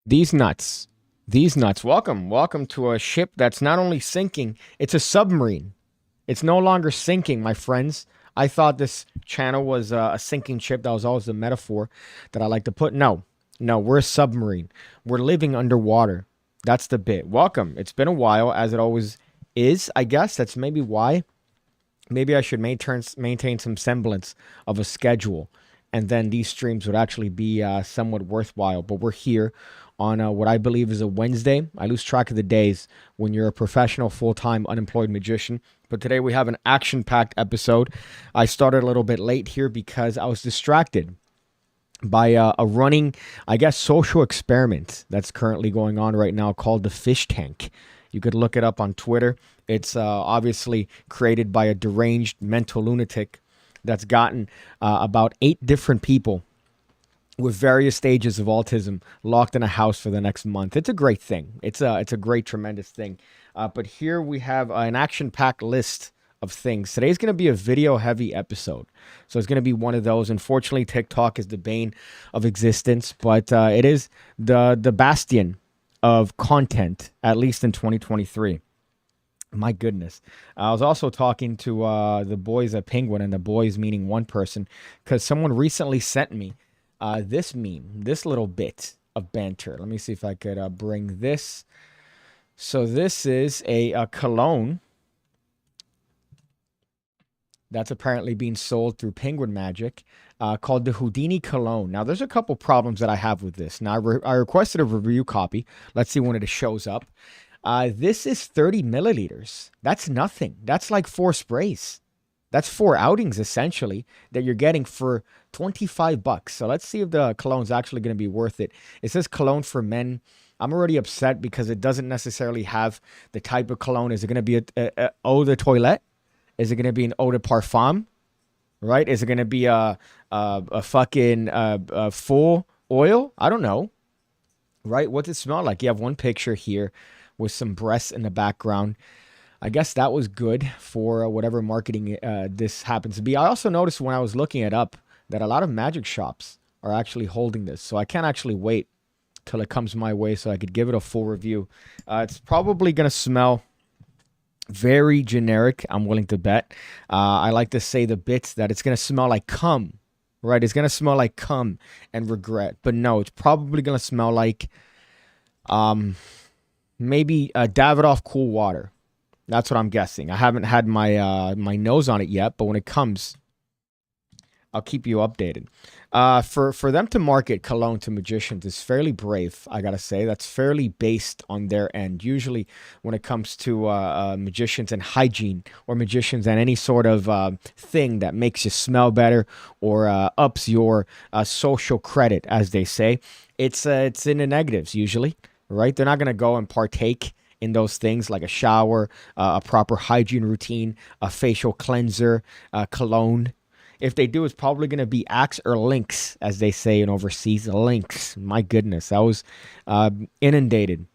These nuts. These nuts. Welcome. Welcome to a ship that's not only sinking, it's a submarine. It's no longer sinking, my friends. I thought this channel was a sinking ship. That was always the metaphor that I like to put. No, no, we're a submarine. We're living underwater. That's the bit. Welcome. It's been a while, as it always is, I guess. That's maybe why. Maybe I should maintain some semblance of a schedule, and then these streams would actually be somewhat worthwhile. But we're here on what I believe is a Wednesday. I lose track of the days when you're a professional, full-time, unemployed magician. But today we have an action-packed episode. I started a little bit late here because I was distracted by a running, I guess, social experiment that's currently going on right now called the fish tank. You could look it up on Twitter. It's obviously created by a deranged mental lunatic that's gotten about 8 different people with various stages of autism locked in a house for the next month. It's a great thing. It's a great, tremendous thing. But here we have an action-packed list of things. Today's going to be a video-heavy episode. So it's going to be one of those. Unfortunately, TikTok is the bane of existence, but it is the bastion of content, at least in 2023. My goodness. I was also talking to the boys at Penguin, and the boys meaning one person, because someone recently sent me this meme, this little bit of banter. Let me see if I could bring this. So this is a cologne that's apparently being sold through Penguin Magic called the Houdini cologne. Now, there's a couple problems that I have with this. Now, I requested a review copy. Let's see when it shows up. This is 30 milliliters. That's nothing. That's like 4 sprays. That's 4 outings, essentially, that you're getting for $25. So let's see if the cologne's actually going to be worth it. It says cologne for men. I'm already upset because it doesn't necessarily have the type of cologne. Is it going to be a eau de toilette? Is it going to be an eau de parfum? Right? Is it going to be a fucking full oil? I don't know. Right? What's it smell like? You have one picture here with some breasts in the background. I guess that was good for whatever marketing this happens to be. I also noticed when I was looking it up that a lot of magic shops are actually holding this. So I can't actually wait till it comes my way so I could give it a full review. It's probably going to smell very generic, I'm willing to bet. I like to say the bits that it's going to smell like cum, right? It's going to smell like cum and regret. But no, it's probably going to smell like maybe Davidoff cool water. That's what I'm guessing. I haven't had my nose on it yet, but when it comes, I'll keep you updated. For them to market cologne to magicians is fairly brave, I gotta say. That's fairly based on their end. Usually when it comes to magicians and hygiene, or magicians and any sort of thing that makes you smell better or ups your social credit, as they say, it's in the negatives usually, right? They're not gonna go and partake in those things like a shower, a proper hygiene routine, a facial cleanser, cologne. If they do, it's probably going to be Axe or Lynx, as they say in overseas. Lynx. My goodness. I was inundated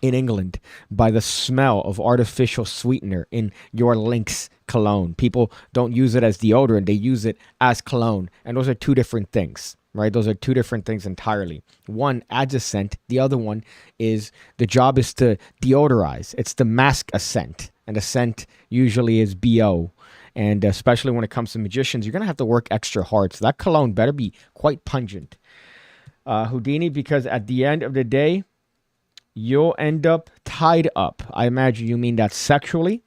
in England by the smell of artificial sweetener in your Lynx cologne. People don't use it as deodorant. They use it as cologne. And those are 2 different things, right? Those are 2 different things entirely. One adds a scent. The other one is the job is to deodorize. It's to mask a scent. And a scent usually is BO. And especially when it comes to magicians, you're going to have to work extra hard. So that cologne better be quite pungent. Houdini, because at the end of the day, you'll end up tied up. I imagine you mean that sexually.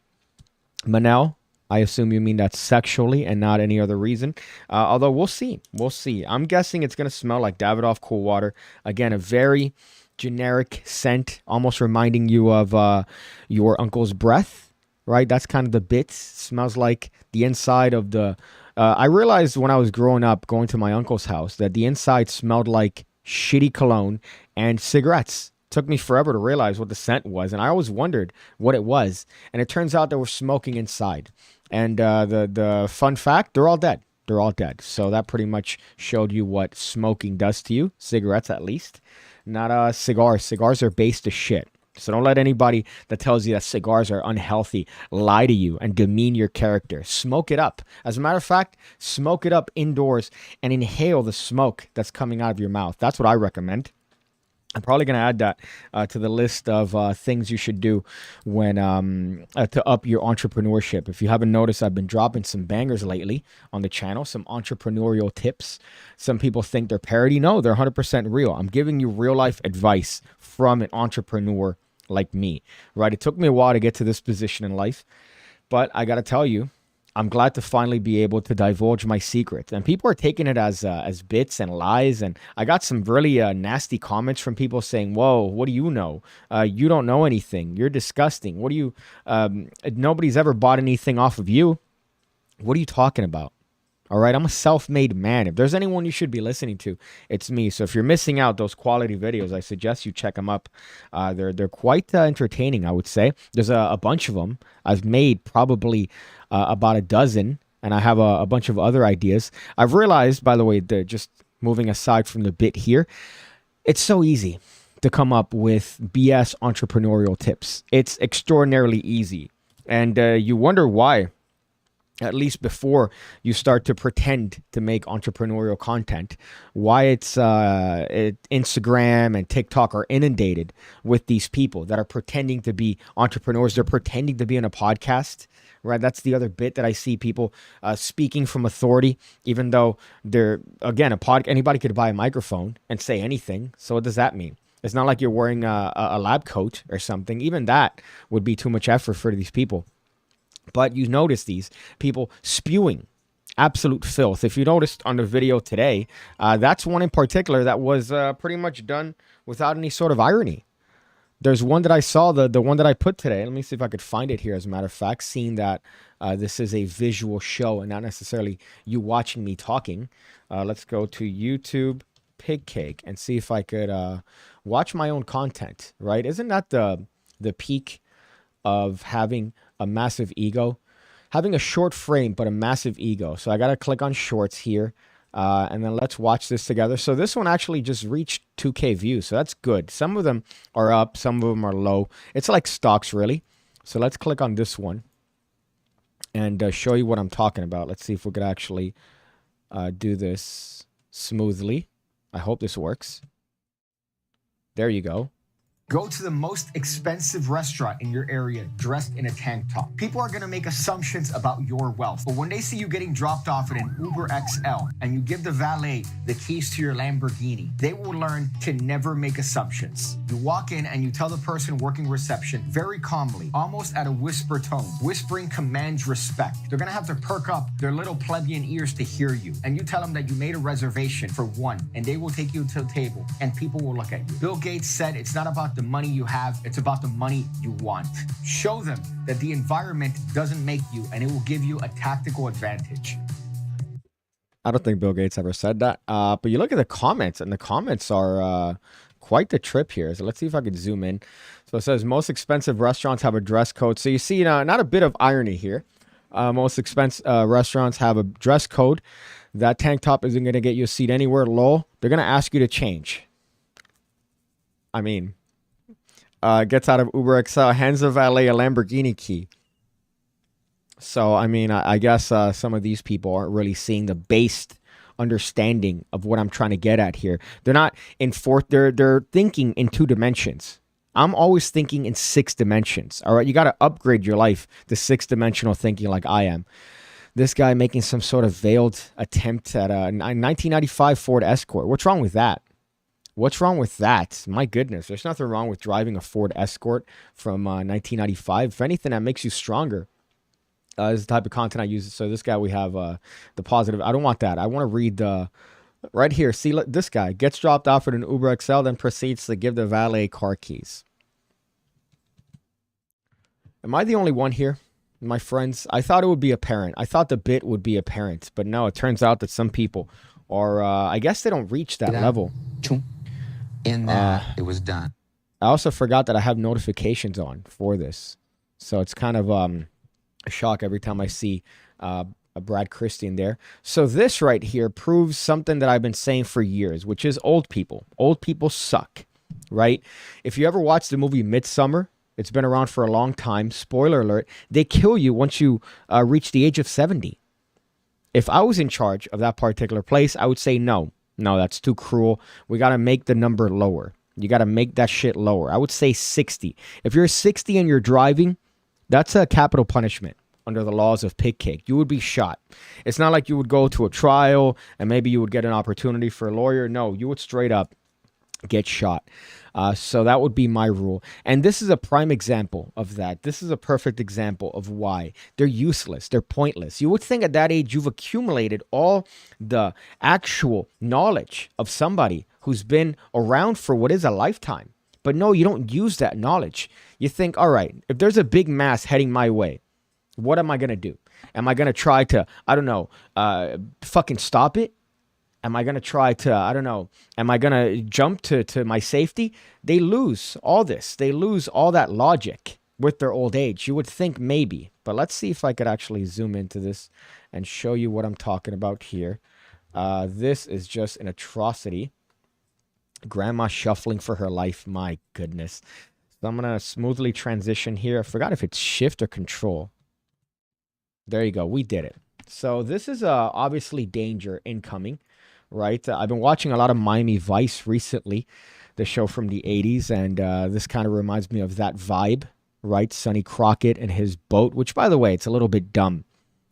Manel, I assume you mean that sexually and not any other reason. Although we'll see. We'll see. I'm guessing it's going to smell like Davidoff cool water. Again, a very generic scent, almost reminding you of your uncle's breath. Right, that's kind of the bits. Smells like the inside of the. I realized when I was growing up, going to my uncle's house, that the inside smelled like shitty cologne and cigarettes. Took me forever to realize what the scent was, and I always wondered what it was. And it turns out they were smoking inside. And the fun fact, they're all dead. They're all dead. So that pretty much showed you what smoking does to you. Cigarettes, at least, not cigars. Cigars are based as shit. So don't let anybody that tells you that cigars are unhealthy lie to you and demean your character. Smoke it up. As a matter of fact, smoke it up indoors and inhale the smoke that's coming out of your mouth. That's what I recommend. I'm probably going to add that to the list of things you should do when to up your entrepreneurship. If you haven't noticed, I've been dropping some bangers lately on the channel, some entrepreneurial tips. Some people think they're parody. No, they're 100% real. I'm giving you real life advice from an entrepreneur like me, right? It took me a while to get to this position in life, but I got to tell you, I'm glad to finally be able to divulge my secret. And people are taking it as bits and lies. And I got some really nasty comments from people saying, whoa, what do you know? You don't know anything. You're disgusting. What do you, nobody's ever bought anything off of you. What are you talking about? All right, I'm a self-made man. If there's anyone you should be listening to, it's me. So if you're missing out those quality videos, I suggest you check them up. They're quite entertaining, I would say. There's a bunch of them. I've made probably about a dozen, and I have a bunch of other ideas. I've realized, by the way, just moving aside from the bit here, it's so easy to come up with BS entrepreneurial tips. It's extraordinarily easy, and you wonder why. At least before you start to pretend to make entrepreneurial content, why Instagram and TikTok are inundated with these people that are pretending to be entrepreneurs. They're pretending to be in a podcast, right? That's the other bit that I see people speaking from authority, even though they're, again, anybody could buy a microphone and say anything. So what does that mean? It's not like you're wearing a lab coat or something. Even that would be too much effort for these people. But you notice these people spewing absolute filth. If you noticed on the video today, that's one in particular that was pretty much done without any sort of irony. There's one that I saw, the one that I put today. Let me see if I could find it here, as a matter of fact, seeing that this is a visual show and not necessarily you watching me talking. Let's go to YouTube PigCake and see if I could watch my own content, right? Isn't that the peak of having a massive ego? Having a short frame, but a massive ego. So I got to click on shorts here. And then let's watch this together. So this one actually just reached 2K views. So that's good. Some of them are up. Some of them are low. It's like stocks, really. So let's click on this one and show you what I'm talking about. Let's see if we could actually do this smoothly. I hope this works. There you go. Go to the most expensive restaurant in your area dressed in a tank top. People are going to make assumptions about your wealth. But when they see you getting dropped off in an Uber XL and you give the valet the keys to your Lamborghini, they will learn to never make assumptions. You walk in and you tell the person working reception very calmly, almost at a whisper tone. Whispering commands respect. They're going to have to perk up their little plebeian ears to hear you. And you tell them that you made a reservation for one, and they will take you to the table and people will look at you. Bill Gates said it's not about the money you have, it's about the money you want. Show them that the environment doesn't make you, and it will give you a tactical advantage. I don't think Bill Gates ever said that. But you look at the comments, and the comments are quite the trip here. So let's see if I can zoom in. So it says most expensive restaurants have a dress code. So you see, not a bit of irony here. Most expensive restaurants have a dress code. That tank top isn't going to get you a seat anywhere. Lol. They're going to ask you to change. I mean, gets out of Uber XL, hands the valet a Lamborghini key. So, I mean, I guess some of these people aren't really seeing the based understanding of what I'm trying to get at here. They're not in they're thinking in 2 dimensions. I'm always thinking in 6 dimensions. All right, you got to upgrade your life to 6-dimensional thinking like I am. This guy making some sort of veiled attempt at a 1995 Ford Escort. What's wrong with that? What's wrong with that? My goodness, there's nothing wrong with driving a Ford Escort from 1995. If anything, that makes you stronger. This is the type of content I use. So this guy, we have the positive. I don't want that. I want to read right here. See, look, this guy gets dropped off at an Uber XL, then proceeds to give the valet car keys. Am I the only one here, my friends? I thought it would be apparent. I thought the bit would be apparent. But no, it turns out that some people are, I guess they don't reach that level. And it was done. I also forgot that I have notifications on for this. So it's kind of a shock every time I see a Brad Christian there. So this right here proves something that I've been saying for years, which is old people. Old people suck, right? If you ever watched the movie Midsummer, it's been around for a long time. Spoiler alert, they kill you once you reach the age of 70. If I was in charge of that particular place, I would say no. No, that's too cruel. We got to make the number lower. You got to make that shit lower. I would say 60. If you're 60 and you're driving, that's a capital punishment under the laws of PigCake. You would be shot. It's not like you would go to a trial and maybe you would get an opportunity for a lawyer. No, you would straight up get shot. So that would be my rule. And this is a prime example of that. This is a perfect example of why they're useless. They're pointless. You would think at that age you've accumulated all the actual knowledge of somebody who's been around for what is a lifetime. But no, you don't use that knowledge. You think, all right, if there's a big mass heading my way, what am I going to do? Am I going to try to, I don't know, fucking stop it? Am I going to try to, I don't know, am I going to jump to my safety? They lose all this. They lose all that logic with their old age. You would think maybe, but let's see if I could actually zoom into this and show you what I'm talking about here. This is just an atrocity. Grandma shuffling for her life. My goodness. So I'm going to smoothly transition here. I forgot if it's shift or control. There you go. We did it. So this is obviously danger incoming. Right, I've been watching a lot of Miami Vice recently, the show from the 80s, and this kind of reminds me of that vibe, right? Sonny Crockett and his boat, which, by the way, it's a little bit dumb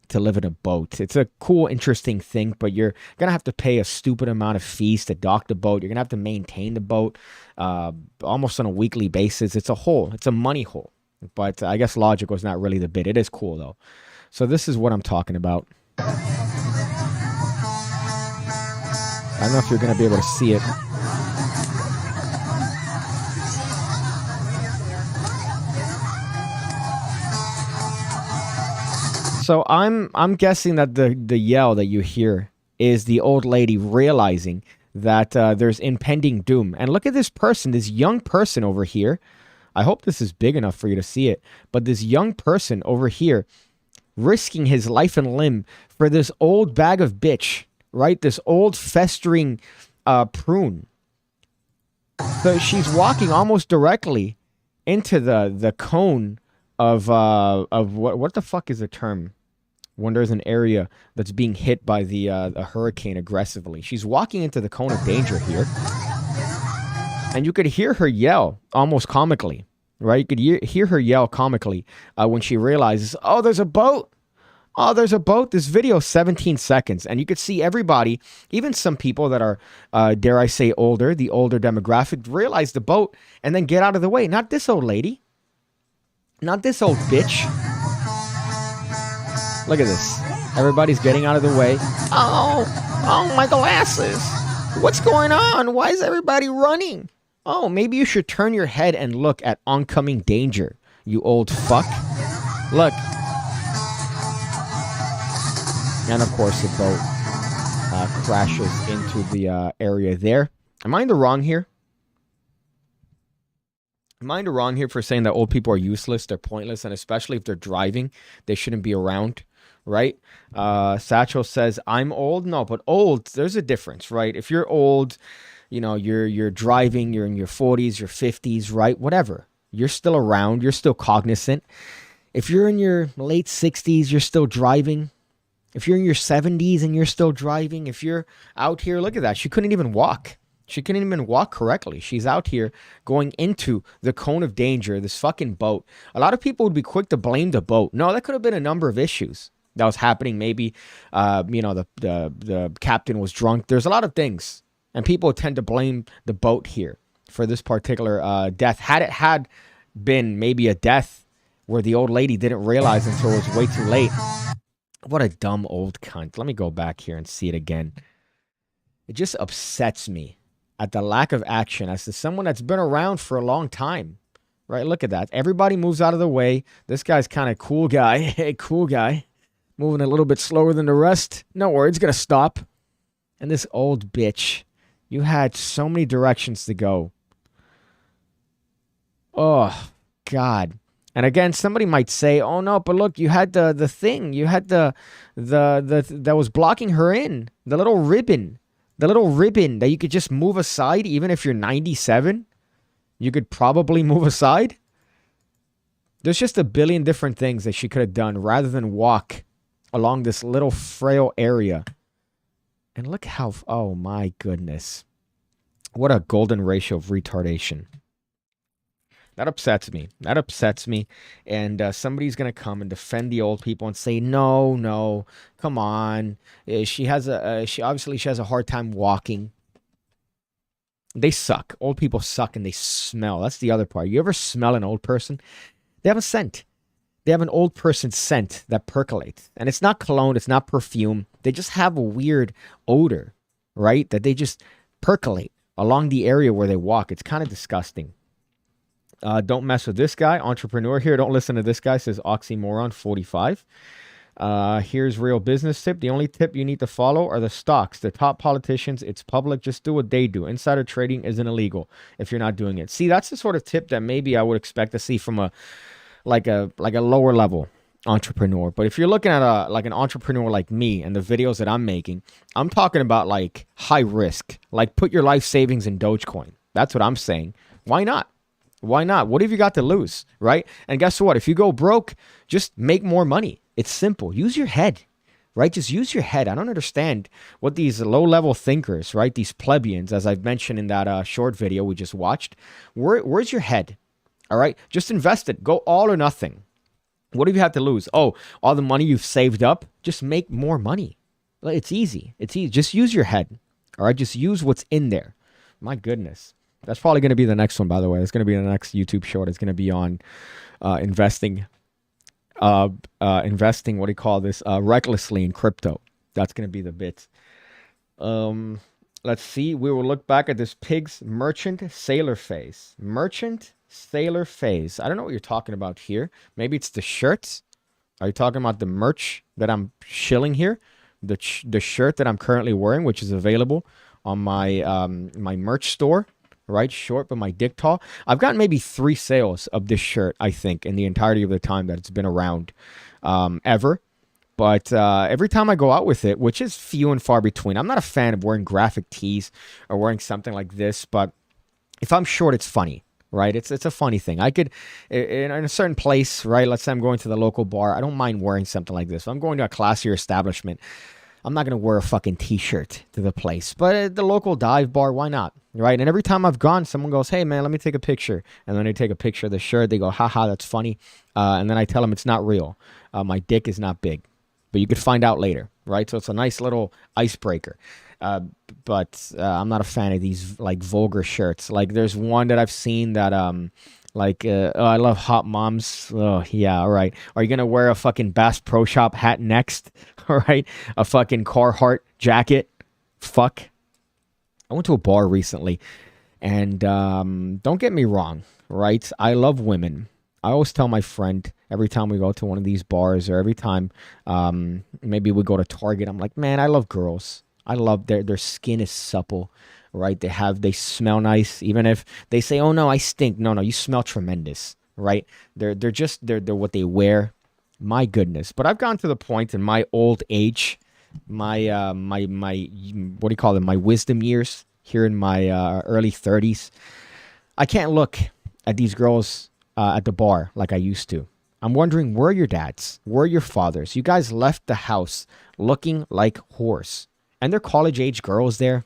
to live in a boat. It's a cool, interesting thing, but you're going to have to pay a stupid amount of fees to dock the boat. You're going to have to maintain the boat almost on a weekly basis. It's a hole. It's a money hole. But I guess logic was not really the bit. It is cool, though. So this is what I'm talking about. I don't know if you're going to be able to see it. So I'm guessing that the yell that you hear is the old lady realizing that there's impending doom. And look at this person, this young person over here. I hope this is big enough for you to see it. But this young person over here risking his life and limb for this old bag of bitch. Right, this old festering prune. So she's walking almost directly into the cone of what the fuck is the term when there's an area that's being hit by a hurricane aggressively. She's walking into the cone of danger here, and you could hear her yell almost comically. Right, you could hear her yell comically when she realizes, oh, there's a boat. Oh, there's a boat. This video is 17 seconds. And you could see everybody, even some people that are, dare I say, older, the older demographic, realize the boat and then get out of the way. Not this old lady. Not this old bitch. Look at this. Everybody's getting out of the way. Oh, my glasses. What's going on? Why is everybody running? Oh, maybe you should turn your head and look at oncoming danger, you old fuck. Look. And, of course, the boat crashes into the area there. Am I in the wrong here? Am I in the wrong here for saying that old people are useless, they're pointless, and especially if they're driving, they shouldn't be around, right? Satchel says, I'm old. No, but old, there's a difference, right? If you're old, you know, you're driving, you're in your 40s, your 50s, right? Whatever. You're still around. You're still cognizant. If you're in your late 60s, you're still driving. If you're in your 70s and you're still driving, if you're out here, look at that. She couldn't even walk. She couldn't even walk correctly. She's out here going into the cone of danger, this fucking boat. A lot of people would be quick to blame the boat. No, that could have been a number of issues that was happening. Maybe, the captain was drunk. There's a lot of things. And people tend to blame the boat here for this particular death. Had it had been maybe a death where the old lady didn't realize until it was way too late. What a dumb old cunt. Let me go back here and see it again. It just upsets me at the lack of action as to someone that's been around for a long time. Right? Look at that. Everybody moves out of the way. This guy's kind of cool guy. Hey, cool guy. Moving a little bit slower than the rest. No worries. It's going to stop. And this old bitch. You had so many directions to go. Oh, God. And again, somebody might say, "Oh no, but look, you had the thing, you had the that was blocking her in, the little ribbon that you could just move aside, even if you're 97, you could probably move aside." There's just a billion different things that she could have done rather than walk along this little frail area. And look how, oh my goodness. What a golden ratio of retardation. That upsets me. That upsets me. And somebody's gonna come and defend the old people and say, "No, no, come on. She has she obviously she has a hard time walking." They suck. Old people suck and they smell. That's the other part. You ever smell an old person? They have a scent. They have an old person scent that percolates. And it's not cologne, it's not perfume. They just have a weird odor, right? That they just percolate along the area where they walk. It's kind of disgusting. Don't mess with this guy. Entrepreneur here. Don't listen to this guy, says Oxymoron 45. Here's real business tip. The only tip you need to follow are the stocks. The top politicians, it's public. Just do what they do. Insider trading isn't illegal if you're not doing it. See, that's the sort of tip that maybe I would expect to see from a lower level entrepreneur. But if you're looking at an entrepreneur like me and the videos that I'm making, I'm talking about like high risk. Like put your life savings in Dogecoin. That's what I'm saying. Why not? Why not? What have you got to lose, right? And guess what? If you go broke, just make more money. It's simple. Use your head, right? Just use your head. I don't understand what these low-level thinkers, right? These plebeians, as I've mentioned in that short video we just watched. Where's your head? All right? Just invest it. Go all or nothing. What have you had to lose? Oh, all the money you've saved up? Just make more money. It's easy. It's easy. Just use your head. All right? Just use what's in there. My goodness. That's probably going to be the next one, by the way. It's going to be the next YouTube short. It's going to be on investing, investing, what do you call this? Recklessly in crypto. That's going to be the bit. Let's see. We will look back at this pig's merchant sailor phase. Merchant sailor phase. I don't know what you're talking about here. Maybe it's the shirts. Are you talking about the merch that I'm shilling here? The shirt that I'm currently wearing, which is available on my my merch store. Right, short but my dick tall. I've gotten maybe 3 sales of this shirt, I think, in the entirety of the time that it's been around, ever. But every time I go out with it, which is few and far between, I'm not a fan of wearing graphic tees or wearing something like this. But if I'm short, it's funny, right? It's a funny thing. I could, in a certain place, right? Let's say I'm going to the local bar. I don't mind wearing something like this. If I'm going to a classier establishment, I'm not going to wear a fucking t-shirt to the place. But at the local dive bar, why not? Right? And every time I've gone, someone goes, "Hey, man, let me take a picture." And then they take a picture of the shirt. They go, "Haha, that's funny." And then I tell them it's not real. My dick is not big. But you could find out later, right? So it's a nice little icebreaker. But I'm not a fan of these, like, vulgar shirts. Like, there's one that I've seen that... I love hot moms. Oh, yeah, all right. Are you going to wear a fucking Bass Pro Shop hat next? All right. A fucking Carhartt jacket? Fuck. I went to a bar recently, and don't get me wrong, right? I love women. I always tell my friend every time we go to one of these bars or every time maybe we go to Target, I'm like, man, I love girls. I love their skin is supple. Right? They smell nice. Even if they say, "Oh no, I stink." No, you smell tremendous. Right? They're what they wear. My goodness. But I've gotten to the point in my old age, my what do you call it? My wisdom years here in my early 30s. I can't look at these girls at the bar like I used to. I'm wondering, where are your dads? Where are your fathers? You guys left the house looking like whores. And they're college age girls there.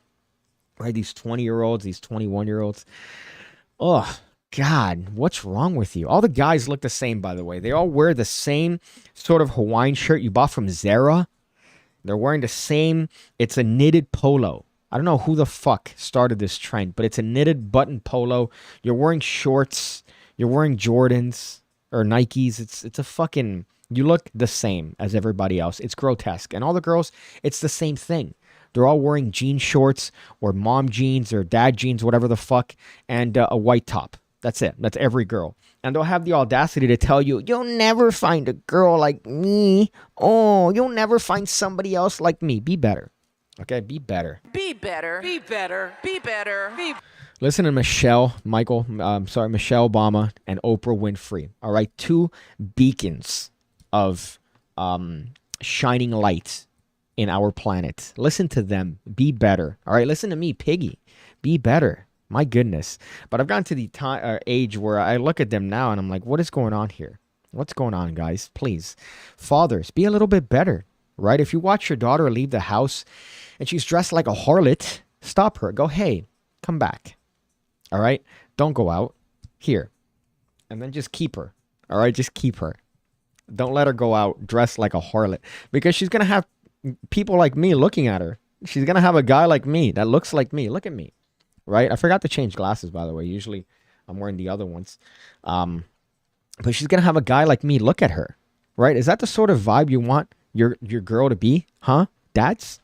Right, these 20-year-olds, these 21-year-olds. Oh, God, what's wrong with you? All the guys look the same, by the way. They all wear the same sort of Hawaiian shirt you bought from Zara. They're wearing the same. It's a knitted polo. I don't know who the fuck started this trend, but it's a knitted button polo. You're wearing shorts. You're wearing Jordans or Nikes. It's a fucking... You look the same as everybody else. It's grotesque. And all the girls, it's the same thing. They're all wearing jean shorts or mom jeans or dad jeans, whatever the fuck, and a white top. That's it. That's every girl. And they'll have the audacity to tell you, "You'll never find a girl like me. Oh, you'll never find somebody else like me." Be better. Okay? Be better. Be better. Be better. Be better. Listen to Michelle Obama and Oprah Winfrey. All right? 2 beacons of shining light in our planet. Listen to them. Be better. All right, listen to me, Piggy. Be better. My goodness. But I've gotten to the age where I look at them now and I'm like, what is going on here? What's going on, guys? Please. Fathers, be a little bit better, right? If you watch your daughter leave the house and she's dressed like a harlot, stop her. Go, "Hey, come back. All right? Don't go out. Here. And then just keep her. All right? Just keep her. Don't let her go out dressed like a harlot, because she's going to have people like me looking at her. She's going to have a guy like me that looks like me. Look at me. Right? I forgot to change glasses, by the way. Usually I'm wearing the other ones. But she's going to have a guy like me look at her. Right? Is that the sort of vibe you want your girl to be? Huh? Dads?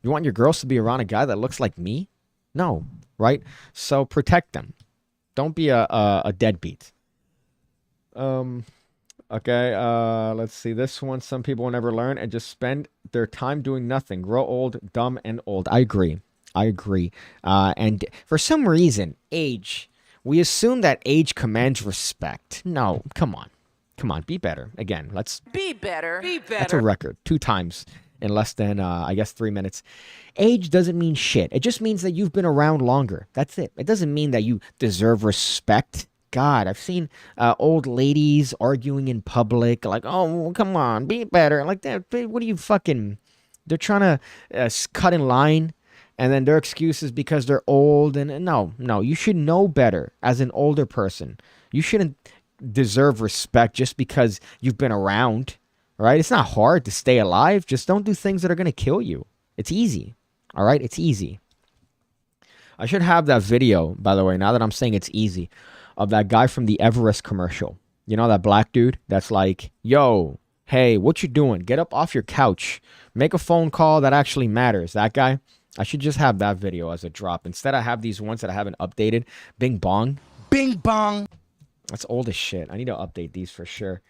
You want your girls to be around a guy that looks like me? No. Right? So protect them. Don't be a deadbeat. Okay, let's see this one. Some people will never learn and just spend their time doing nothing. Grow old, dumb, and old. I agree. And for some reason, age. We assume that age commands respect. No, come on. Be better. Again, let's... Be better. That's a record. 2 times in less than, I guess, 3 minutes. Age doesn't mean shit. It just means that you've been around longer. That's it. It doesn't mean that you deserve respect. God, I've seen old ladies arguing in public, like, oh, come on, be better. Like, that. What are you fucking... They're trying to cut in line, and then their excuse is because they're old. And no, you should know better as an older person. You shouldn't deserve respect just because you've been around, right? It's not hard to stay alive. Just don't do things that are going to kill you. It's easy, all right? It's easy. I should have that video, by the way, now that I'm saying it's easy, of that guy from the Everest commercial. You know, that black dude that's like, yo, hey, what you doing? Get up off your couch. Make a phone call that actually matters. That guy. I should just have that video as a drop. Instead, I have these ones that I haven't updated. Bing bong. Bing bong. That's old as shit. I need to update these for sure.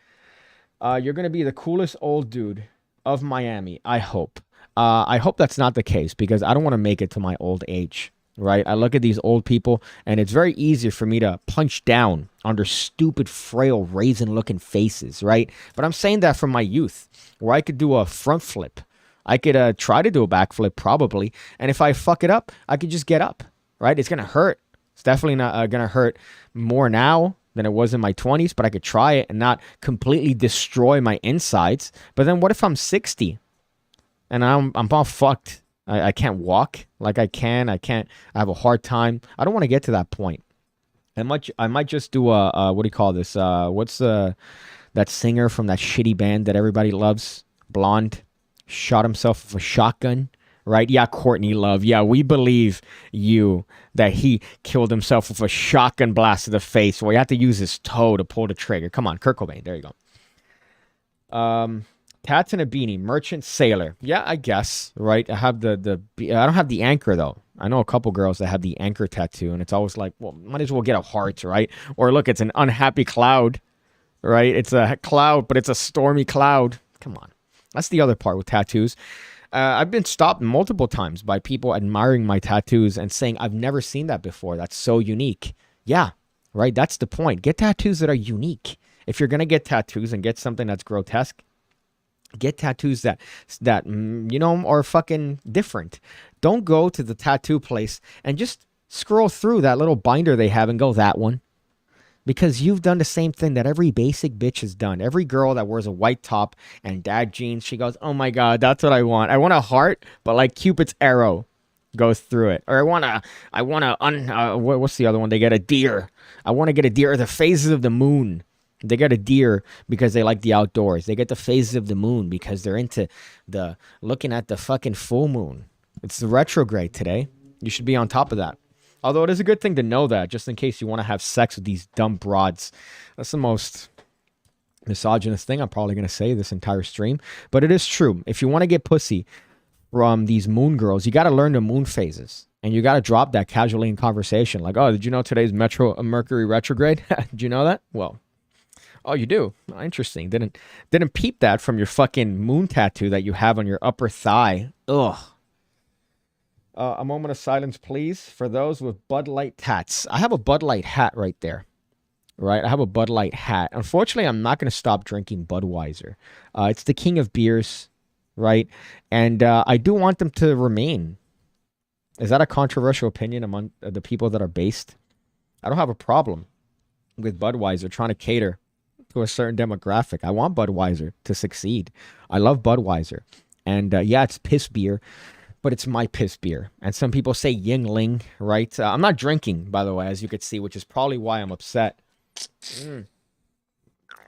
You're going to be the coolest old dude of Miami. I hope. I hope that's not the case, because I don't want to make it to my old age. Right? I look at these old people, and it's very easy for me to punch down on their stupid, frail, raisin-looking faces, right? But I'm saying that from my youth, where I could do a front flip. I could try to do a back flip, probably. And if I fuck it up, I could just get up, right? It's going to hurt. It's definitely not going to hurt more now than it was in my 20s, but I could try it and not completely destroy my insides. But then what if I'm 60 and I'm all fucked? I can't walk like I can. I have a hard time. I don't want to get to that point. I might just do a what do you call this? What's that singer from that shitty band that everybody loves? Blonde. Shot himself with a shotgun. Right? Yeah, Courtney Love. Yeah, we believe you that he killed himself with a shotgun blast to the face. Well, you have to use his toe to pull the trigger. Come on, Kurt Cobain. There you go. Tats and a beanie, merchant sailor. Yeah, I guess, right? I have I don't have the anchor, though. I know a couple girls that have the anchor tattoo, and it's always like, well, might as well get a heart, right? Or look, it's an unhappy cloud, right? It's a cloud, but it's a stormy cloud. Come on. That's the other part with tattoos. I've been stopped multiple times by people admiring my tattoos and saying, I've never seen that before. That's so unique. Yeah, right? That's the point. Get tattoos that are unique. If you're going to get tattoos and get something that's grotesque, get tattoos that you know, are fucking different. Don't go to the tattoo place and just scroll through that little binder they have and go, that one. Because you've done the same thing that every basic bitch has done. Every girl that wears a white top and dad jeans, she goes, oh my God, that's what I want. I want a heart, but like Cupid's arrow goes through it. Or what's the other one? They get a deer. I want to get a deer. Or the phases of the moon. They get a deer because they like the outdoors. They get the phases of the moon because they're into looking at the fucking full moon. It's the retrograde today. You should be on top of that. Although it is a good thing to know that, just in case you want to have sex with these dumb broads. That's the most misogynist thing I'm probably going to say this entire stream. But it is true. If you want to get pussy from these moon girls, you got to learn the moon phases. And you got to drop that casually in conversation. Like, oh, did you know today's Mercury retrograde? Did you know that? Well, oh, you do? Oh, interesting. Didn't peep that from your fucking moon tattoo that you have on your upper thigh. Ugh. A moment of silence, please, for those with Bud Light tats. I have a Bud Light hat right there. Right? I have a Bud Light hat. Unfortunately, I'm not going to stop drinking Budweiser. It's the king of beers, right? And I do want them to remain. Is that a controversial opinion among the people that are based? I don't have a problem with Budweiser trying to cater to a certain demographic. I want Budweiser to succeed. I love Budweiser. And yeah, it's piss beer. but it's my piss beer. And some people say Yingling, right? I'm not drinking, by the way, as you could see, which is probably why I'm upset.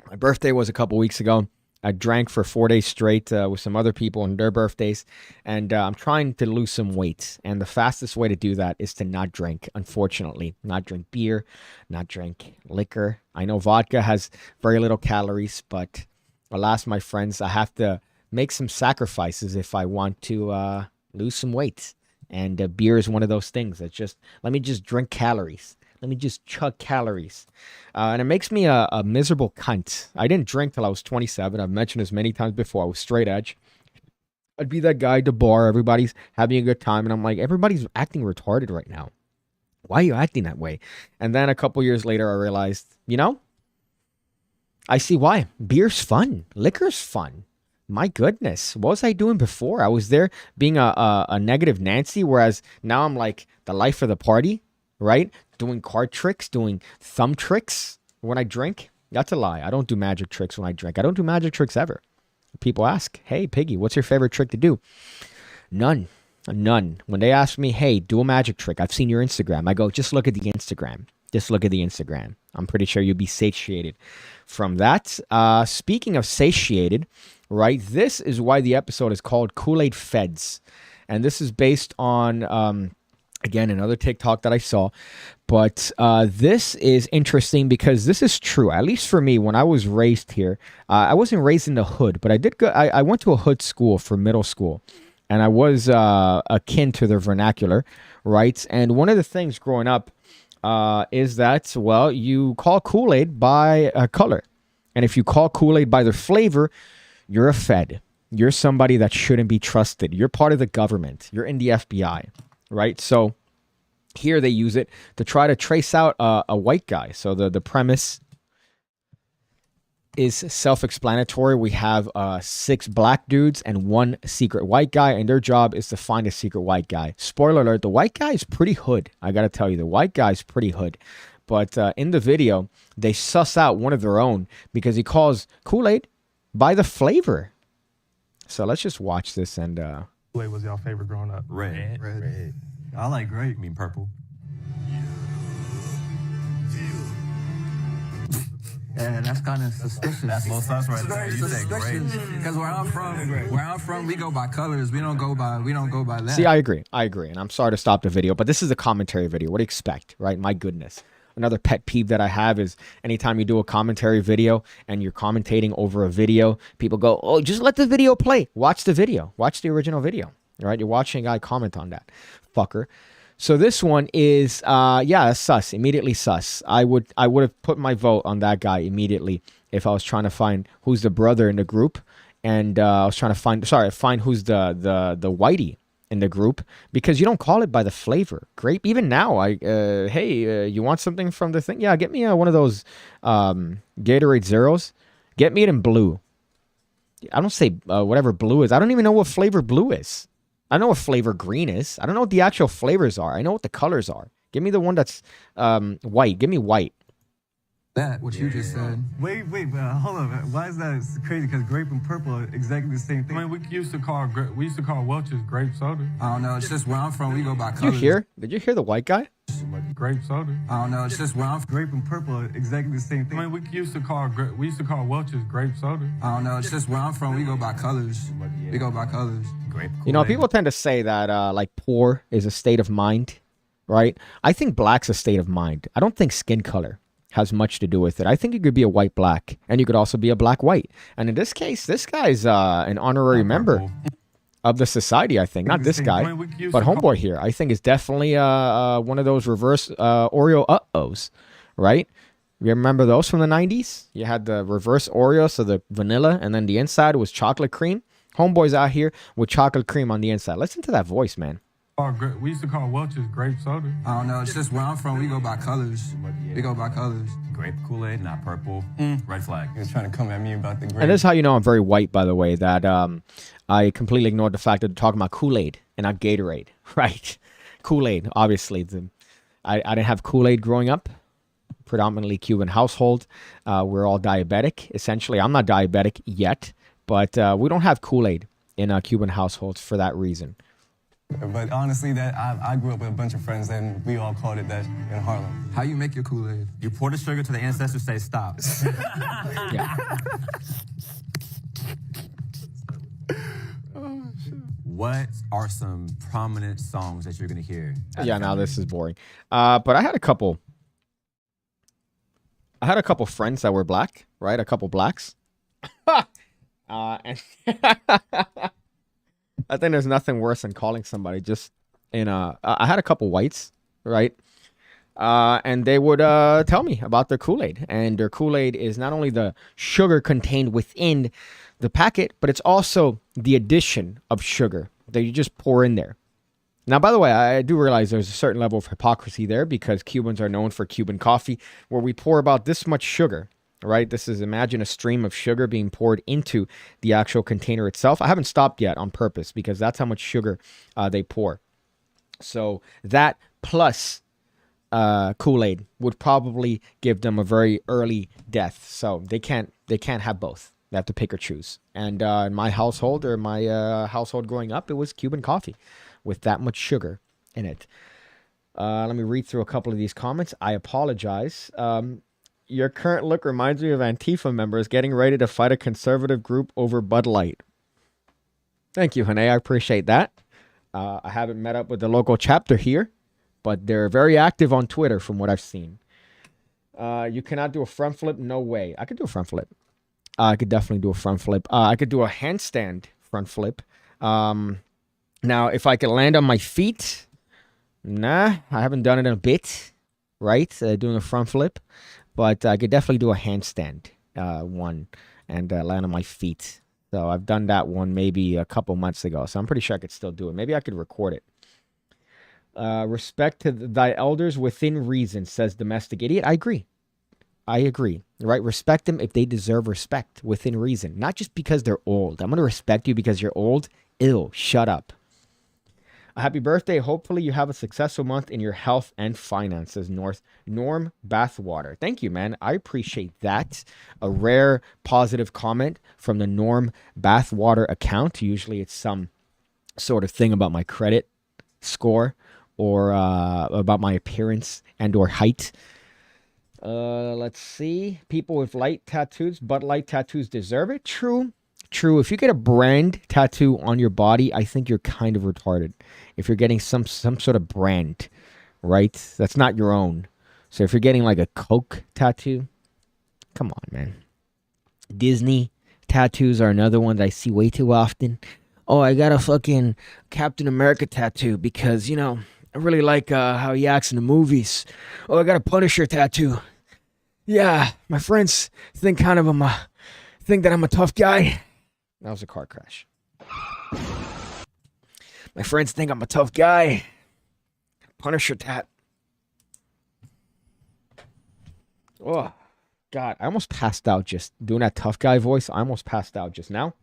My birthday was a couple weeks ago. I drank for 4 days straight with some other people on their birthdays, and I'm trying to lose some weight. And the fastest way to do that is to not drink, unfortunately. Not drink beer, not drink liquor. I know vodka has very little calories, but alas, my friends, I have to make some sacrifices if I want to lose some weight. And beer is one of those things that just, let me just drink calories. Let me just chug calories. And it makes me a miserable cunt. I didn't drink till I was 27. I've mentioned this many times before. I was straight edge. I'd be that guy at the bar. Everybody's having a good time. And I'm like, everybody's acting retarded right now. Why are you acting that way? And then a couple years later, I realized, you know, I see why. Beer's fun. Liquor's fun. My goodness. What was I doing before? I was there being a negative Nancy, whereas now I'm like the life of the party, right? Doing card tricks, doing thumb tricks when I drink. That's a lie. I don't do magic tricks when I drink. I don't do magic tricks ever. People ask, hey, Piggy, what's your favorite trick to do? None. None. When they ask me, hey, do a magic trick, I've seen your Instagram. I go, just look at the Instagram. Just look at the Instagram. I'm pretty sure you'll be satiated from that. Speaking of satiated, right, this is why the episode is called Kool-Aid Feds. And this is based on... again, another TikTok that I saw, but this is interesting because this is true. At least for me, when I was raised here, I wasn't raised in the hood, but I did go. I went to a hood school for middle school, and I was akin to the vernacular, right? And one of the things growing up is that, well, you call Kool-Aid by color, and if you call Kool-Aid by their flavor, you're a Fed. You're somebody that shouldn't be trusted. You're part of the government. You're in the FBI. Right, so here they use it to try to trace out a white guy. So the premise is self-explanatory. We have 6 black dudes and 1 secret white guy, and their job is to find a secret white guy. Spoiler alert, the white guy is pretty hood. I gotta tell you, the white guy is pretty hood. But in the video, they suss out one of their own because he calls Kool-Aid by the flavor. So let's just watch this and... What was y'all favorite growing up? Red. I like grape. I mean purple. Yeah, that's kind of suspicious. That's low sauce right there. You said grape. Because where I'm from, we go by colors. We don't go by that. See, I agree, and I'm sorry to stop the video, but this is a commentary video. What do you expect, right? My goodness. Another pet peeve that I have is anytime you do a commentary video and you're commentating over a video, people go, oh, just let the video play. Watch the video. Watch the original video. Right? You're watching a guy comment on that. Fucker. So this one is, sus. Immediately sus. I would have put my vote on that guy immediately if I was trying to find who's the brother in the group. And I was trying to find who's the whitey in the group, because you don't call it by the flavor. Grape. Even now, hey, you want something from the thing? Yeah, get me one of those Gatorade Zeros. Get me it in blue. I don't say whatever blue is. I don't even know what flavor blue is. I don't know what flavor green is. I don't know what the actual flavors are. I know what the colors are. Give me the one that's white. Give me white. That, what you just said. Wait, hold on. Why is that crazy? Because grape and purple are exactly the same thing. I mean, we used to call Welch's grape soda. I don't know. It's just where I'm from. We go by Did colors. Did you hear the white guy? Grape soda. I don't know. It's just where I'm from. Grape and purple are exactly the same thing. I mean, we used to call Welch's grape soda. I don't know. It's just where I'm from. We go by colors. We go by colors. Grape. You know, people tend to say that like poor is a state of mind, right? I think black's a state of mind. I don't think skin color has much to do with it. I think you could be a white black, and you could also be a black white. And in this case, this guy's an honorary member of the society, I think. Not this guy, but homeboy here. I think is definitely one of those reverse Oreo uh-ohs, right? You remember those from the 90s? You had the reverse Oreo, so the vanilla, and then the inside was chocolate cream. Homeboy's out here with chocolate cream on the inside. Listen to that voice, man. We used to call Welch's grape soda. I don't know. It's just where I'm from. We go by colors. We go by colors. Grape Kool-Aid, not purple. Red flag. He was trying to come at me about the grape. And this is how you know I'm very white, by the way, that I completely ignored the fact that they're talking about Kool-Aid and not Gatorade, right? Kool-Aid, obviously. I didn't have Kool-Aid growing up. Predominantly Cuban household. We're all diabetic, essentially. I'm not diabetic yet, but we don't have Kool-Aid in Cuban households for that reason. But honestly, that I grew up with a bunch of friends, and we all called it that in Harlem. How you make your Kool-Aid? You pour the sugar till the ancestors say stop. Yeah. What are some prominent songs that you're gonna hear? Yeah, now this is boring. But I had a couple friends that were black, right? A couple blacks. And I think there's nothing worse than calling somebody just I had a couple whites, right? And they would tell me about their Kool-Aid. And their Kool-Aid is not only the sugar contained within the packet, but it's also the addition of sugar that you just pour in there. Now, by the way, I do realize there's a certain level of hypocrisy there because Cubans are known for Cuban coffee, where we pour about this much sugar, right? This is, imagine a stream of sugar being poured into the actual container itself. I haven't stopped yet on purpose because that's how much sugar they pour. So that plus Kool-Aid would probably give them a very early death. So they can't have both. They have to pick or choose. And in my household or my household growing up, it was Cuban coffee with that much sugar in it. Let me read through a couple of these comments. I apologize. Your current look reminds me of Antifa members getting ready to fight a conservative group over Bud Light. Thank you, Hane. I appreciate that. I haven't met up with the local chapter here, but they're very active on Twitter from what I've seen. You cannot do a front flip? No way. I could do a front flip. I could definitely do a front flip. I could do a handstand front flip. Now, if I could land on my feet, nah, I haven't done it in a bit, right? Doing a front flip. But I could definitely do a handstand one and land on my feet. So I've done that one maybe a couple months ago. So I'm pretty sure I could still do it. Maybe I could record it. Respect to thy elders within reason, says Domestic Idiot. I agree. Right? Respect them if they deserve respect within reason. Not just because they're old. I'm going to respect you because you're old. Ew, shut up. Happy birthday. Hopefully you have a successful month in your health and finances. Norm Bathwater. Thank you, man. I appreciate that. A rare positive comment from the Norm Bathwater account. Usually it's some sort of thing about my credit score or about my appearance and or height. Let's see. People with light tattoos, but light tattoos deserve it. True. If you get a brand tattoo on your body, I think you're kind of retarded. If you're getting some sort of brand, right? That's not your own. So if you're getting like a Coke tattoo, come on, man. Disney tattoos are another one that I see way too often. Oh, I got a fucking Captain America tattoo because, you know, I really like how he acts in the movies. Oh, I got a Punisher tattoo. Yeah, my friends think that I'm a tough guy. That was a car crash. My friends think I'm a tough guy. Punisher tat. Oh, God. I almost passed out just doing that tough guy voice. I almost passed out just now.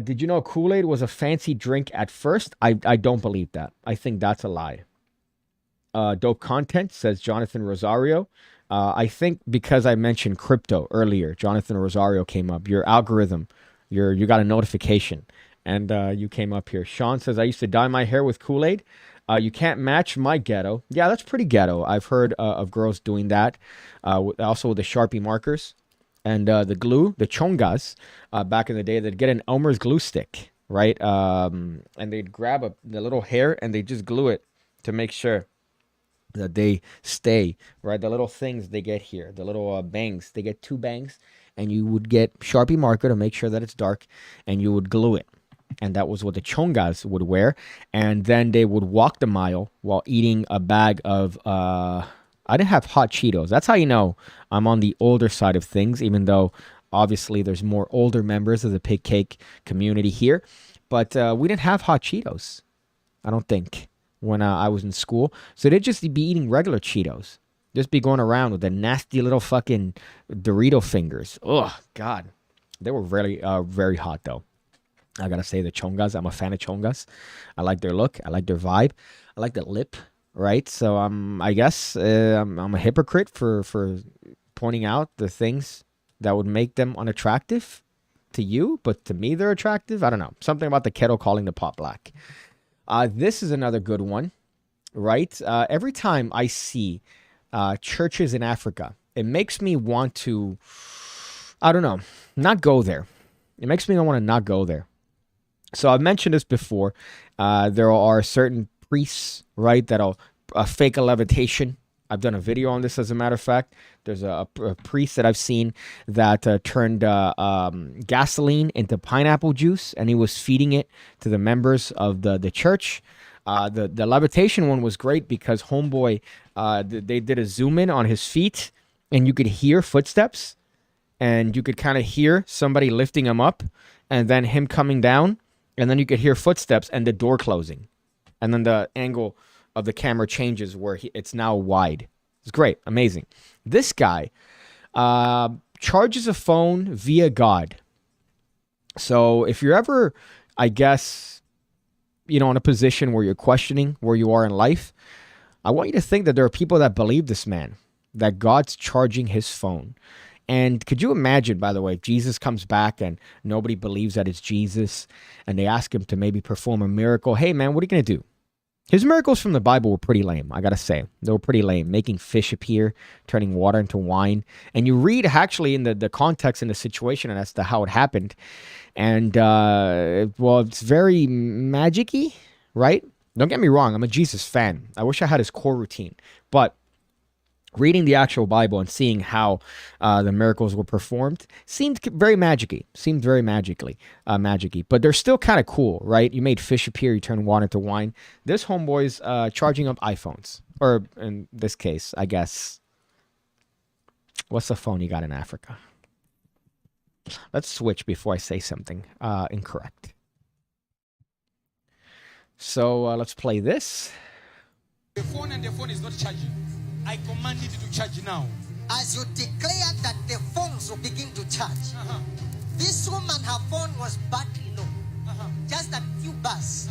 Did you know Kool-Aid was a fancy drink at first? I don't believe that. I think that's a lie. Dope content, says Jonathan Rosario. I think because I mentioned crypto earlier, Jonathan Rosario came up. Your algorithm, you got a notification, and you came up here. Sean says, I used to dye my hair with Kool-Aid. You can't match my ghetto. Yeah, that's pretty ghetto. I've heard of girls doing that. Also with the Sharpie markers and the glue, the chongas. Back in the day, they'd get an Elmer's glue stick, right? And they'd grab the little hair and they just glue it to make sure that they stay, right? The little things they get here, the little bangs, they get 2 bangs, and you would get Sharpie marker to make sure that it's dark, and you would glue it. And that was what the chongas would wear. And then they would walk the mile while eating a bag of, I didn't have hot Cheetos. That's how you know I'm on the older side of things, even though obviously there's more older members of the PigCake community here. But we didn't have hot Cheetos, I don't think, when I was in school. So they'd just be eating regular Cheetos. Just be going around with the nasty little fucking Dorito fingers. Oh, God. They were very, very hot, though. I gotta say, the chongas, I'm a fan of chongas. I like their look. I like their vibe. I like the lip, right? So I guess I'm a hypocrite for pointing out the things that would make them unattractive. to you, but to me they're attractive. I don't know. Something about the kettle calling the pot black. This is another good one, right? Every time I see churches in Africa, it makes me want to, I don't know, not go there. It makes me want to not go there. So I've mentioned this before. There are certain priests, right, that'll fake a levitation. I've done a video on this, as a matter of fact. There's a priest that I've seen that turned gasoline into pineapple juice, and he was feeding it to the members of the church. The levitation one was great because homeboy, they did a zoom in on his feet, and you could hear footsteps, and you could kind of hear somebody lifting him up, and then him coming down, and then you could hear footsteps and the door closing, and then the angle of the camera changes where it's now wide. It's great, amazing. This guy charges a phone via God. So if you're ever, I guess, in a position where you're questioning where you are in life, I want you to think that there are people that believe this man, that God's charging his phone. And could you imagine, by the way, if Jesus comes back and nobody believes that it's Jesus, and they ask him to maybe perform a miracle? Hey, man, what are you going to do? His miracles from the Bible were pretty lame, I got to say. They were pretty lame, making fish appear, turning water into wine. And you read actually in the context and the situation and as to how it happened. And, well, it's very magic-y, right? Don't get me wrong, I'm a Jesus fan. I wish I had his core routine. But reading the actual Bible and seeing how the miracles were performed seemed very magic-y. But they're still kind of cool, right? You made fish appear, you turned water into wine. This homeboy's charging up iPhones. Or in this case, I guess, what's the phone you got in Africa? Let's switch before I say something incorrect. So let's play this. The phone is not charging. I command it to charge now. As you declare that the phones will begin to charge, this woman, her phone was battery low, just a few bars.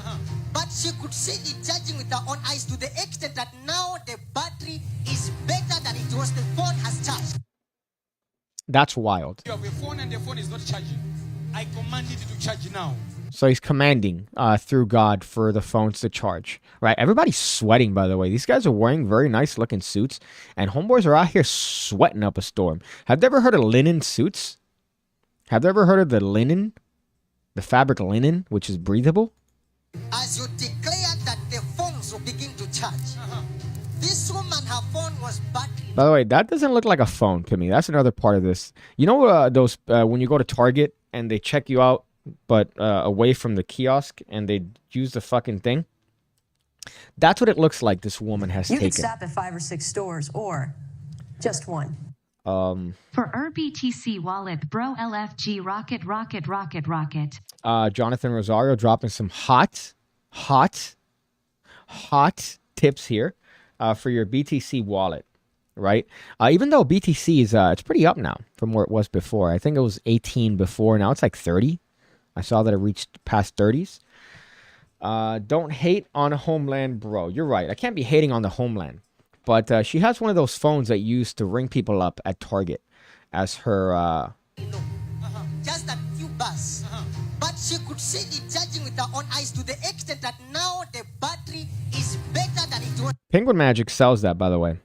But she could see it charging with her own eyes to the extent that now the battery is better than it was. The phone has charged. That's wild. You have a phone and the phone is not charging. I command it to charge now. So he's commanding through God for the phones to charge, right? Everybody's sweating, by the way. These guys are wearing very nice-looking suits, and homeboys are out here sweating up a storm. Have they ever heard of linen suits? Have they ever heard of the linen, the fabric linen, which is breathable? As you declare that the phones will begin to charge, this woman, her phone was battery. By the way, that doesn't look like a phone to me. That's another part of this. You know those when you go to Target and they check you out, but away from the kiosk, and they use the fucking thing? That's what it looks like this woman has taken. You can stop at 5 or 6 stores, or just one. For RBTC wallet, bro LFG rocket. Jonathan Rosario dropping some hot tips here for your BTC wallet, right? Even though BTC is it's pretty up now from where it was before. I think it was 18 before. Now it's like 30. I saw that it reached past 30s. Don't hate on Homeland, bro. You're right. I can't be hating on the Homeland. But she has one of those phones that used to ring people up at Target as her... Just a few bars. But she could see it charging with her own eyes to the extent that now the battery is better than it was. Penguin Magic sells that, by the way.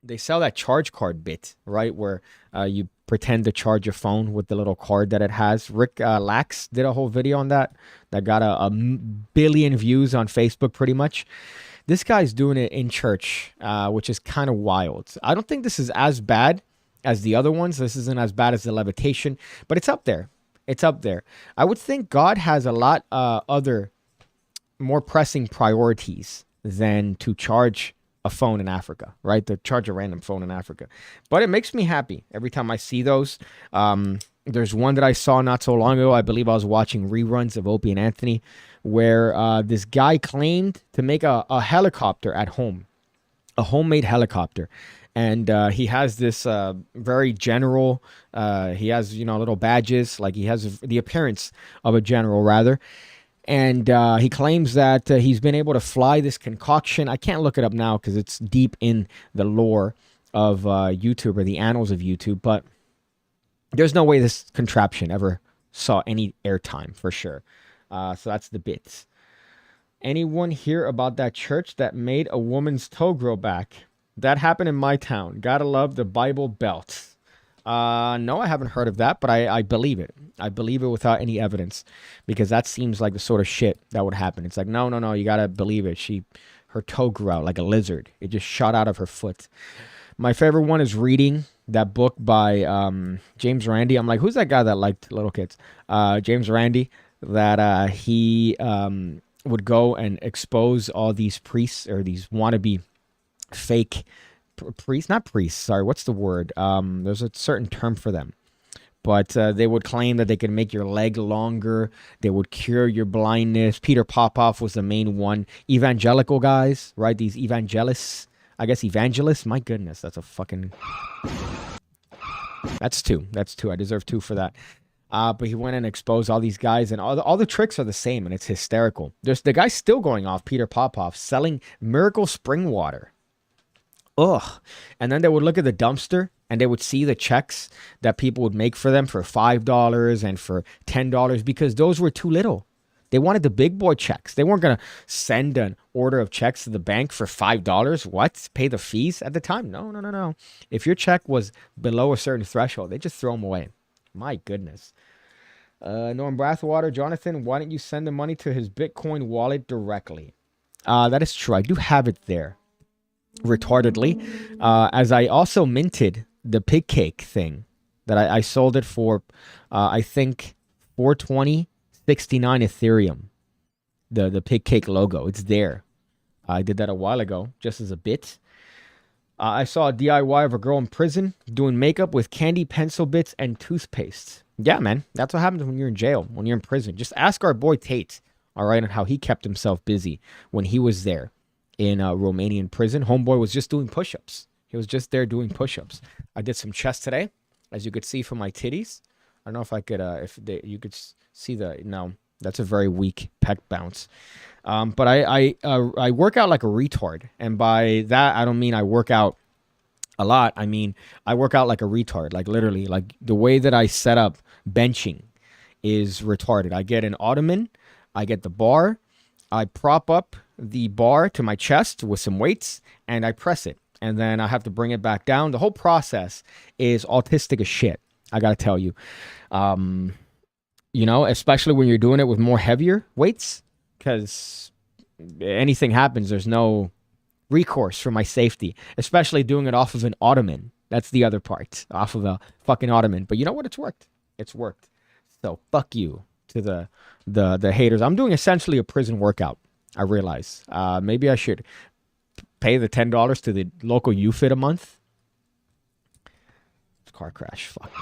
They sell that charge card bit, right? Where you pretend to charge your phone with the little card that it has. Rick Lax did a whole video on that. That got a billion views on Facebook, pretty much. This guy's doing it in church, which is kind of wild. I don't think this is as bad as the other ones. This isn't as bad as the levitation, but it's up there. It's up there. I would think God has a lot other more pressing priorities than to charge a phone in Africa, right? To charge a random phone in Africa. But it makes me happy every time I see those. There's one that I saw not so long ago. I believe I was watching reruns of Opie and Anthony, where this guy claimed to make a helicopter at home, a homemade helicopter. And he has this very general, he has, little badges, like he has the appearance of a general, rather. And he claims that he's been able to fly this concoction. I can't look it up now because it's deep in the lore of YouTube, or the annals of YouTube. But There's no way this contraption ever saw any airtime for sure. So that's the bits. Anyone hear about that church that made a woman's toe grow back? That happened in my town. Gotta love the Bible Belt. No, I haven't heard of that, but I believe it. I believe it without any evidence, because that seems like the sort of shit that would happen. It's like, no, you gotta believe it. Her toe grew out like a lizard. It just shot out of her foot. My favorite one is reading that book by James Randi. I'm like, who's that guy that liked little kids? James Randi, that he would go and expose all these priests or these wannabe fake priests, not priests, sorry, what's the word? There's a certain term for them. But they would claim that they could make your leg longer. They would cure your blindness. Peter Popoff was the main one. Evangelical guys, right? These evangelists. I guess evangelists. My goodness, that's a fucking... That's two. I deserve 2 for that. But he went and exposed all these guys, and all the tricks are the same, and it's hysterical. There's the guy's still going off, Peter Popoff, selling miracle spring water. Ugh. And then they would look at the dumpster and they would see the checks that people would make for them for $5 and for $10 because those were too little. They wanted the big boy checks. They weren't going to send an order of checks to the bank for $5. What? Pay the fees at the time? No. If your check was below a certain threshold, they just throw them away. My goodness. Norm Brathwater, Jonathan, why don't you send the money to his Bitcoin wallet directly? That is true. I do have it there. Retardedly, as I also minted the PigCake thing that I sold it for, I think 420.69 Ethereum. The PigCake logo, it's there. I did that a while ago, just as a bit. I saw a DIY of a girl in prison doing makeup with candy pencil bits and toothpaste. Yeah, man, that's what happens when you're in jail, when you're in prison. Just ask our boy Tate, all right, on how he kept himself busy when he was there. In a Romanian prison, homeboy was just doing push-ups. He was just there doing push-ups. I did some chest today, as you could see from my titties. I don't know if I could, you could see no, that's a very weak pec bounce. But I work out like a retard, and by that I don't mean I work out a lot. I mean I work out like a retard, like literally, like the way that I set up benching is retarded. I get an ottoman, I get the bar, I prop up the bar to my chest with some weights, and I press it. And then I have to bring it back down. The whole process is autistic as shit, I gotta tell you. You know, especially when you're doing it with more heavier weights, because anything happens, there's no recourse for my safety, especially doing it off of an ottoman. That's the other part, off of a fucking ottoman. But you know what? It's worked. It's worked. So fuck you to the haters. I'm doing essentially a prison workout. I realize. Maybe I should pay the $10 to the local UFIT a month. Car crash. Fuck.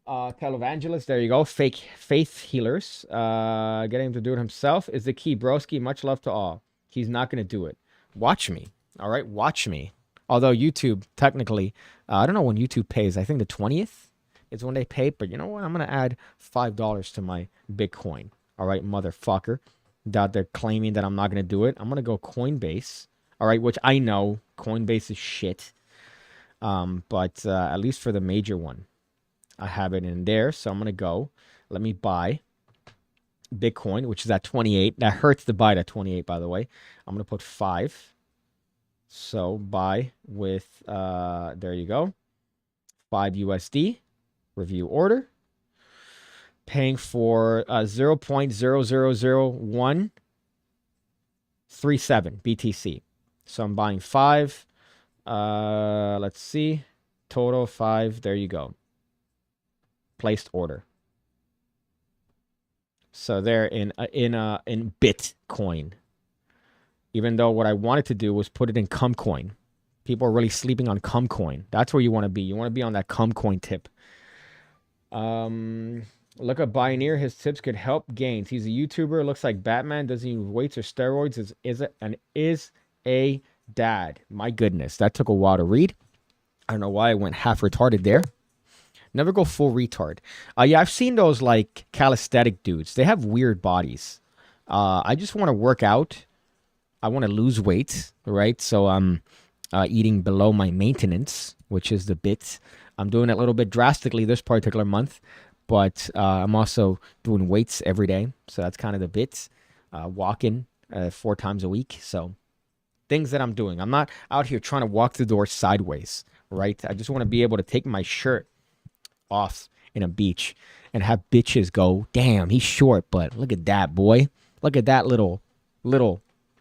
Televangelist. There you go. Fake faith healers. Getting him to do it himself is the key. Broski, much love to all. He's not going to do it. Watch me. All right? Watch me. Although YouTube, technically, I don't know when YouTube pays. I think the 20th is when they pay. But you know what? I'm going to add $5 to my Bitcoin. All right, motherfucker. That they're claiming that I'm not going to do it. I'm going to go Coinbase. All right, which I know Coinbase is shit. But at least for the major one, I have it in there. So I'm going to go. Let me buy Bitcoin, which is at 28. That hurts to buy it at 28, by the way. I'm going to put 5. So buy with, there you go. 5 USD. Review order. Paying for 0.0000137 BTC. So I'm buying 5. Let's see. Total 5. There you go. Placed order. So they're in Bitcoin. Even though what I wanted to do was put it in Cumcoin. People are really sleeping on Cumcoin. That's where you want to be. You want to be on that Cumcoin tip. Look at Bioneer. His tips could help gains. He's a YouTuber. Looks like Batman. Doesn't use weights or steroids. Is a dad. My goodness. That took a while to read. I don't know why I went half retarded there. Never go full retard. Yeah, I've seen those like calisthenic dudes. They have weird bodies. I just want to work out. I want to lose weight, right? So I'm eating below my maintenance, which is the bit. I'm doing it a little bit drastically this particular month, but I'm also doing weights every day. So that's kind of the bits. Walking 4 times a week. So things that I'm doing. I'm not out here trying to walk the door sideways, right? I just want to be able to take my shirt off in a beach and have bitches go, damn, he's short, but look at that, boy. Look at that little,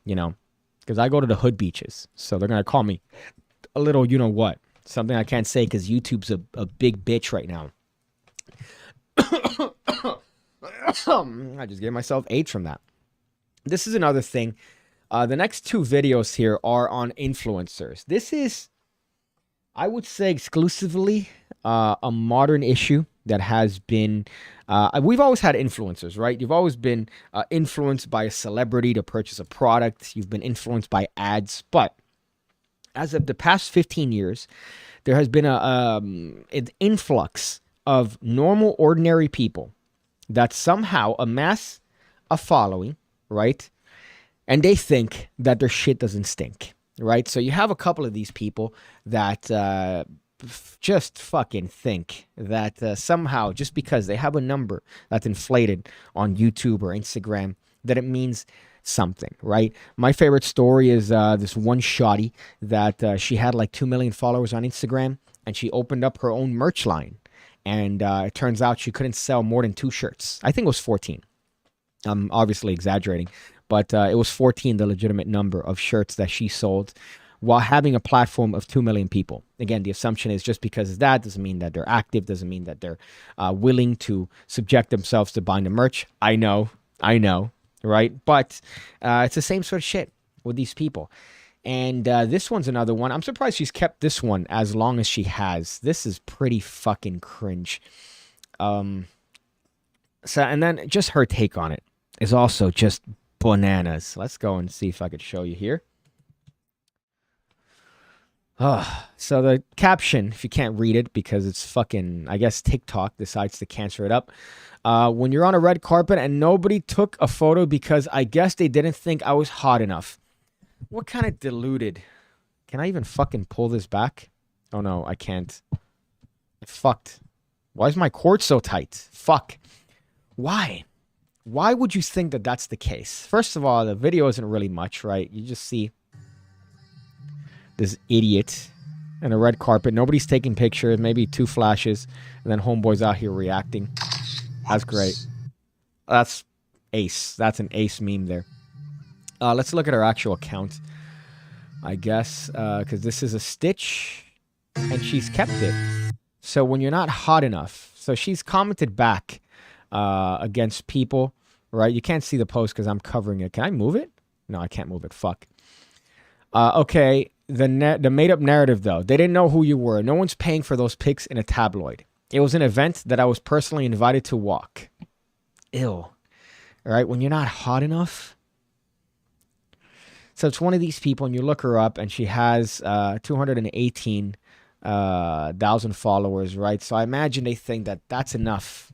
you know, because I go to the hood beaches. So they're going to call me a little, you know what, something I can't say because YouTube's a big bitch right now. I just gave myself AIDS from that. This is another thing. The next 2 videos here are on influencers. This is, I would say, exclusively a modern issue that has been, we've always had influencers, right? You've always been influenced by a celebrity to purchase a product. You've been influenced by ads. But as of the past 15 years, there has been an influx of normal, ordinary people that somehow amass a following, right? And they think that their shit doesn't stink, right? So you have a couple of these people that just fucking think that somehow, just because they have a number that's inflated on YouTube or Instagram, that it means something, right? My favorite story is this one shawty that she had like 2 million followers on Instagram, and she opened up her own merch line. And it turns out she couldn't sell more than 2 shirts. I think it was 14. I'm obviously exaggerating, but it was 14, the legitimate number of shirts that she sold while having a platform of 2 million people. Again, the assumption is just because of that doesn't mean that they're active, doesn't mean that they're willing to subject themselves to buying the merch. I know, right? But it's the same sort of shit with these people. And this one's another one. I'm surprised she's kept this one as long as she has. This is pretty fucking cringe. And then just her take on it is also just bananas. Let's go and see if I could show you here. So the caption, if you can't read it because it's fucking, I guess TikTok decides to censor it up. When you're on a red carpet and nobody took a photo because I guess they didn't think I was hot enough. What kind of deluded? Can I even fucking pull this back? Oh no, I can't. I fucked. Why is my cord so tight? Fuck. Why? Why would you think that that's the case? First of all, the video isn't really much, right? You just see this idiot in a red carpet. Nobody's taking pictures, maybe 2 flashes, and then homeboy's out here reacting. That's great. That's ace. That's an ace meme there. Let's look at her actual account, I guess, because this is a stitch, and she's kept it. So when you're not hot enough, so she's commented back against people, right? You can't see the post because I'm covering it. Can I move it? No, I can't move it. Fuck. Okay, the made-up narrative, though. They didn't know who you were. No one's paying for those pics in a tabloid. It was an event that I was personally invited to walk. Ew. All right, when you're not hot enough. So it's one of these people, and you look her up, and she has 218,000 followers, right? So I imagine they think that that's enough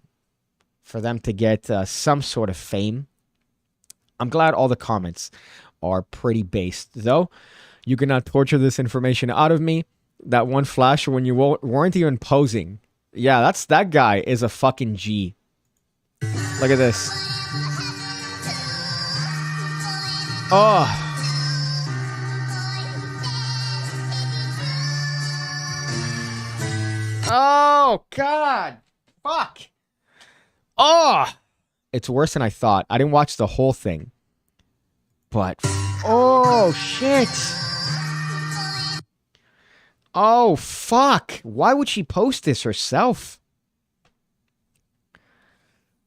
for them to get some sort of fame. I'm glad all the comments are pretty based, though. You cannot torture this information out of me. That one flash when you weren't even posing. Yeah, that guy is a fucking G. Look at this. Oh. Oh, God. Fuck. Oh. It's worse than I thought. I didn't watch the whole thing. But, oh, shit. Oh, fuck. Why would she post this herself?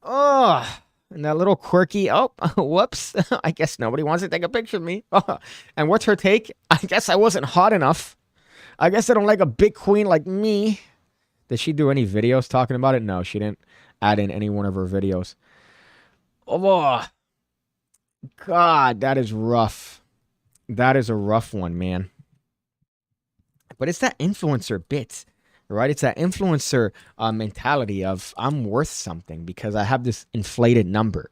Oh, and that little quirky, oh, whoops. I guess nobody wants to take a picture of me. Oh, and what's her take? I guess I wasn't hot enough. I guess I don't like a big queen like me. Did she do any videos talking about it? No, she didn't add in any one of her videos. Oh, God, that is rough. That is a rough one, man. But it's that influencer bit, right? It's that influencer mentality of I'm worth something because I have this inflated number.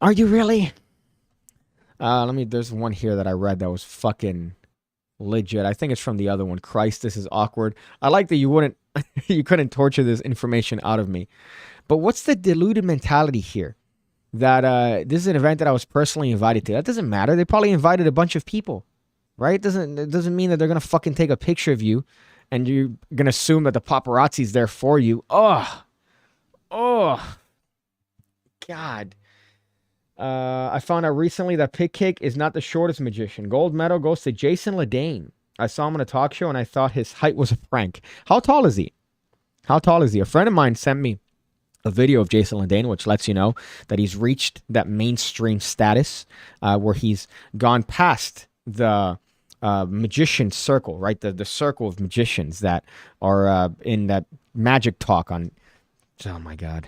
Are you really? There's one here that I read that was fucking legit. I think it's from the other one. Christ, this is awkward. I like that you couldn't torture this information out of me. But what's the deluded mentality here? That this is an event that I was personally invited to. That doesn't matter. They probably invited a bunch of people, right? It doesn't mean that they're gonna fucking take a picture of you, and you're gonna assume that the paparazzi's there for you. Oh, God. I found out recently that PigCake is not the shortest magician. Gold medal goes to Jason Ledane. I saw him on a talk show, and I thought his height was a prank. How tall is he? A friend of mine sent me a video of Jason Ledane, which lets you know that he's reached that mainstream status where he's gone past the magician circle, right? The circle of magicians that are in that magic talk on. Oh my God.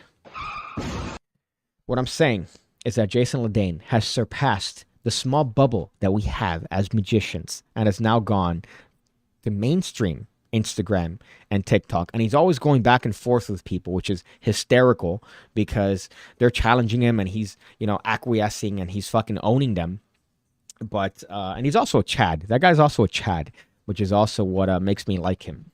What I'm saying is that Jason Ledane has surpassed the small bubble that we have as magicians and has now gone to mainstream Instagram and TikTok. And he's always going back and forth with people, which is hysterical because they're challenging him and he's, acquiescing and he's fucking owning them. But, and he's also a Chad. That guy's also a Chad, which is also what makes me like him.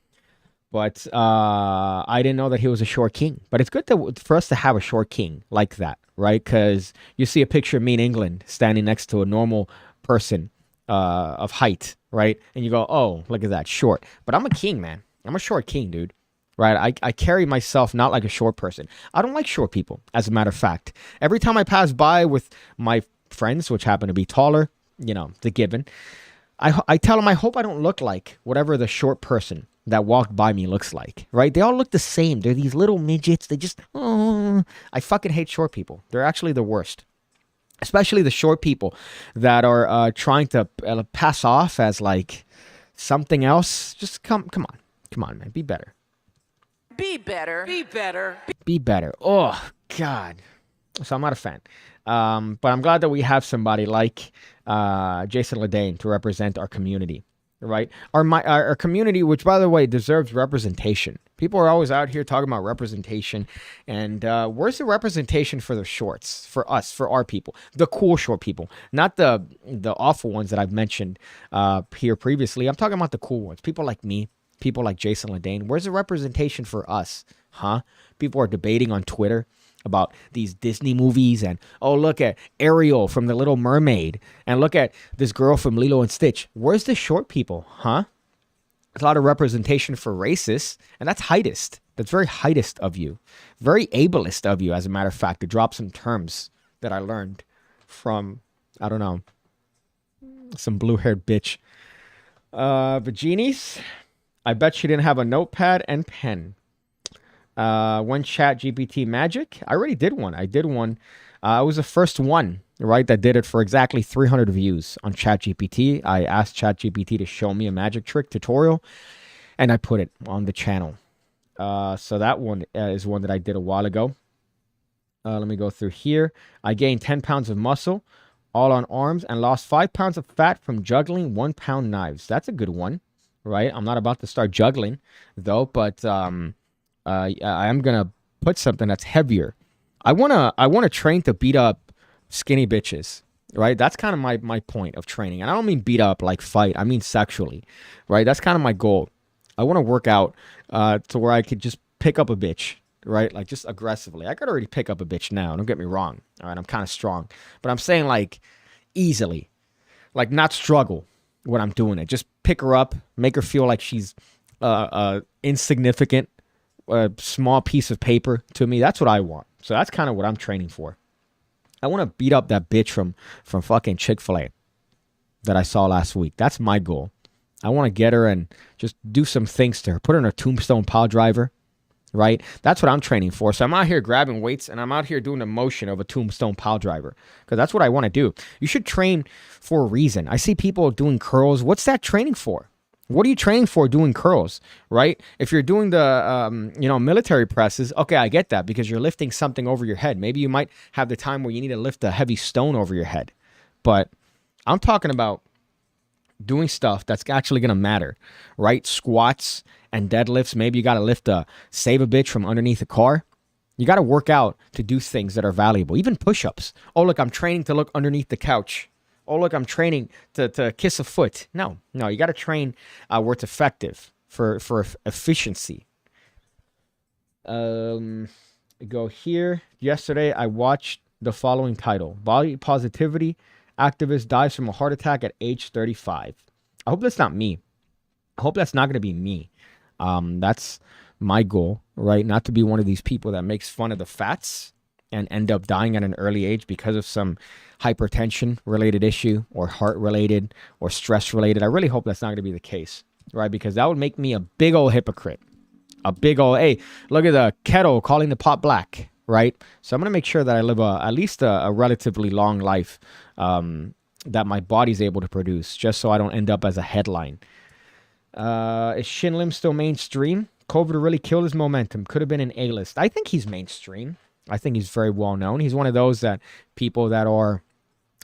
But I didn't know that he was a short king. But it's good for us to have a short king like that, right? Because you see a picture of me in England standing next to a normal person of height, right? And you go, oh, look at that, short. But I'm a king, man. I'm a short king, dude. Right? I carry myself not like a short person. I don't like short people, as a matter of fact. Every time I pass by with my friends, which happen to be taller, the given, I tell them I hope I don't look like whatever the short person that walked by me looks like, right? They all look the same. They're these little midgets. They just, I fucking hate short people. They're actually the worst. Especially the short people that are trying to pass off as like something else. Just come on, man. Be better. Be better. Be better. Be better. Oh, God. So I'm not a fan. But I'm glad that we have somebody like Jason Ledane to represent our community. Right, our community, which by the way deserves representation. People are always out here talking about representation, and where's the representation for the shorts, for us, for our people, the cool short people, not the awful ones that I've mentioned here previously. I'm talking about the cool ones, people like me, people like Jason Ledane. Where's the representation for us, huh? People are debating on Twitter about these Disney movies and, oh, look at Ariel from The Little Mermaid and look at this girl from Lilo and Stitch. Where's the short people, huh? There's a lot of representation for racists, and that's heightist. That's very heightist of you. Very ableist of you, as a matter of fact, to drop some terms that I learned from, I don't know, some blue-haired bitch. Vaginis, I bet she didn't have a notepad and pen. One Chat GPT magic. I already did one. I did one. I was the first one, right, that did it for exactly 300 views on Chat GPT. I asked Chat GPT to show me a magic trick tutorial, and I put it on the channel. So that one is one that I did a while ago. Let me go through here. I gained 10 pounds of muscle, all on arms, and lost 5 pounds of fat from juggling 1-pound knives. That's a good one, right? I'm not about to start juggling, though, but I am gonna put something that's heavier. I wanna train to beat up skinny bitches, right? That's kind of my point of training, and I don't mean beat up like fight. I mean sexually, right? That's kind of my goal. I want to work out to where I could just pick up a bitch, right? Like just aggressively. I could already pick up a bitch now. Don't get me wrong. All right, I'm kind of strong, but I'm saying like easily, like not struggle when I'm doing it. Just pick her up, make her feel like she's insignificant. A small piece of paper to me. That's what I want. So that's kind of what I'm training for. I want to beat up that bitch from fucking Chick-fil-A that I saw last week. That's my goal. I want to get her and just do some things to her. Put her in a tombstone pile driver, right? That's what I'm training for. So I'm out here grabbing weights and I'm out here doing the motion of a tombstone pile driver because that's what I want to do. You should train for a reason. I see people doing curls. What's that training for? What are you training for doing curls, right? If you're doing the, military presses, okay, I get that because you're lifting something over your head. Maybe you might have the time where you need to lift a heavy stone over your head. But I'm talking about doing stuff that's actually going to matter, right? Squats and deadlifts. Maybe you got to save a bitch from underneath a car. You got to work out to do things that are valuable. Even push-ups. Oh, look, I'm training to look underneath the couch Oh, look, I'm training to kiss a foot. No, you got to train where it's effective for efficiency. Go here. Yesterday, I watched the following title. Body positivity activist dies from a heart attack at age 35. I hope that's not me. I hope that's not going to be me. That's my goal, right? Not to be one of these people that makes fun of the fats and end up dying at an early age because of some hypertension related issue or heart related or stress related. I really hope that's not going to be the case, right? Because that would make me a big old hypocrite. A big old, hey, look at the kettle calling the pot black, right? So I'm going to make sure that I live at least a relatively long life that my body's able to produce, just so I don't end up as a headline. Is Shin Lim still mainstream? COVID really killed his momentum. Could have been an A-list. I think he's mainstream. I think he's very well known. He's one of those that people that are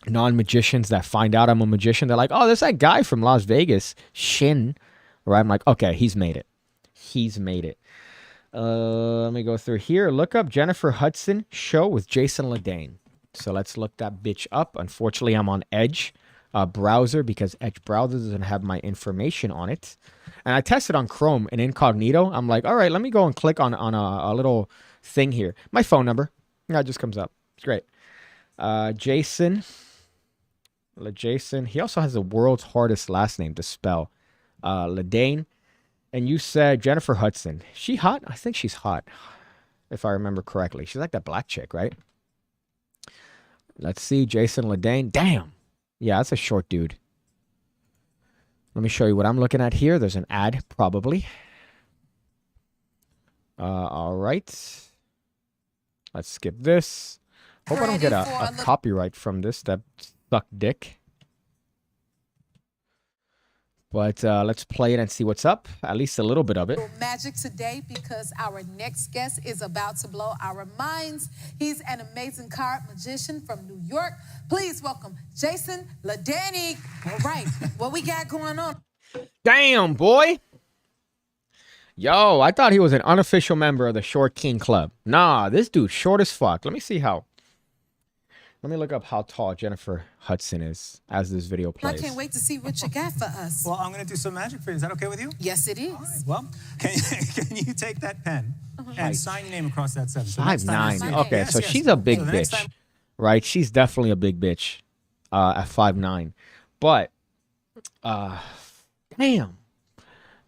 non-magicians that find out I'm a magician. They're like, oh, there's that guy from Las Vegas, Shin. Right? I'm like, okay, he's made it. He's made it. Let me go through here. Look up Jennifer Hudson show with Jason Ledane. So let's look that bitch up. Unfortunately, I'm on Edge browser because Edge browser doesn't have my information on it. And I tested on Chrome and incognito. I'm like, all right, let me go and click on a little thing here. My phone number. Yeah, it just comes up. It's great. Jason. He also has the world's hardest last name to spell. Ledane. And you said Jennifer Hudson. She hot? I think she's hot, if I remember correctly. She's like that black chick, right? Let's see. Jason Ledane. Damn. Yeah, that's a short dude. Let me show you what I'm looking at here. There's an ad, probably. All right. Let's skip this. Hope I don't get a copyright from this. That sucked dick. But let's play it and see what's up. At least a little bit of it. Magic today because our next guest is about to blow our minds. He's an amazing card magician from New York. Please welcome Jason Ledane. All right, what we got going on? Damn, boy. Yo, I thought he was an unofficial member of the Short King Club. Nah, this dude's short as fuck. Let me see how. Let me look up how tall Jennifer Hudson is as this video plays. I can't wait to see what you got for us. Well, I'm going to do some magic for you. Is that okay with you? Yes, it is. Right, well, can you take that pen and sign your name across that 7? So 5'9". Okay, so she's a big bitch, right? She's definitely a big bitch at 5'9". But, damn.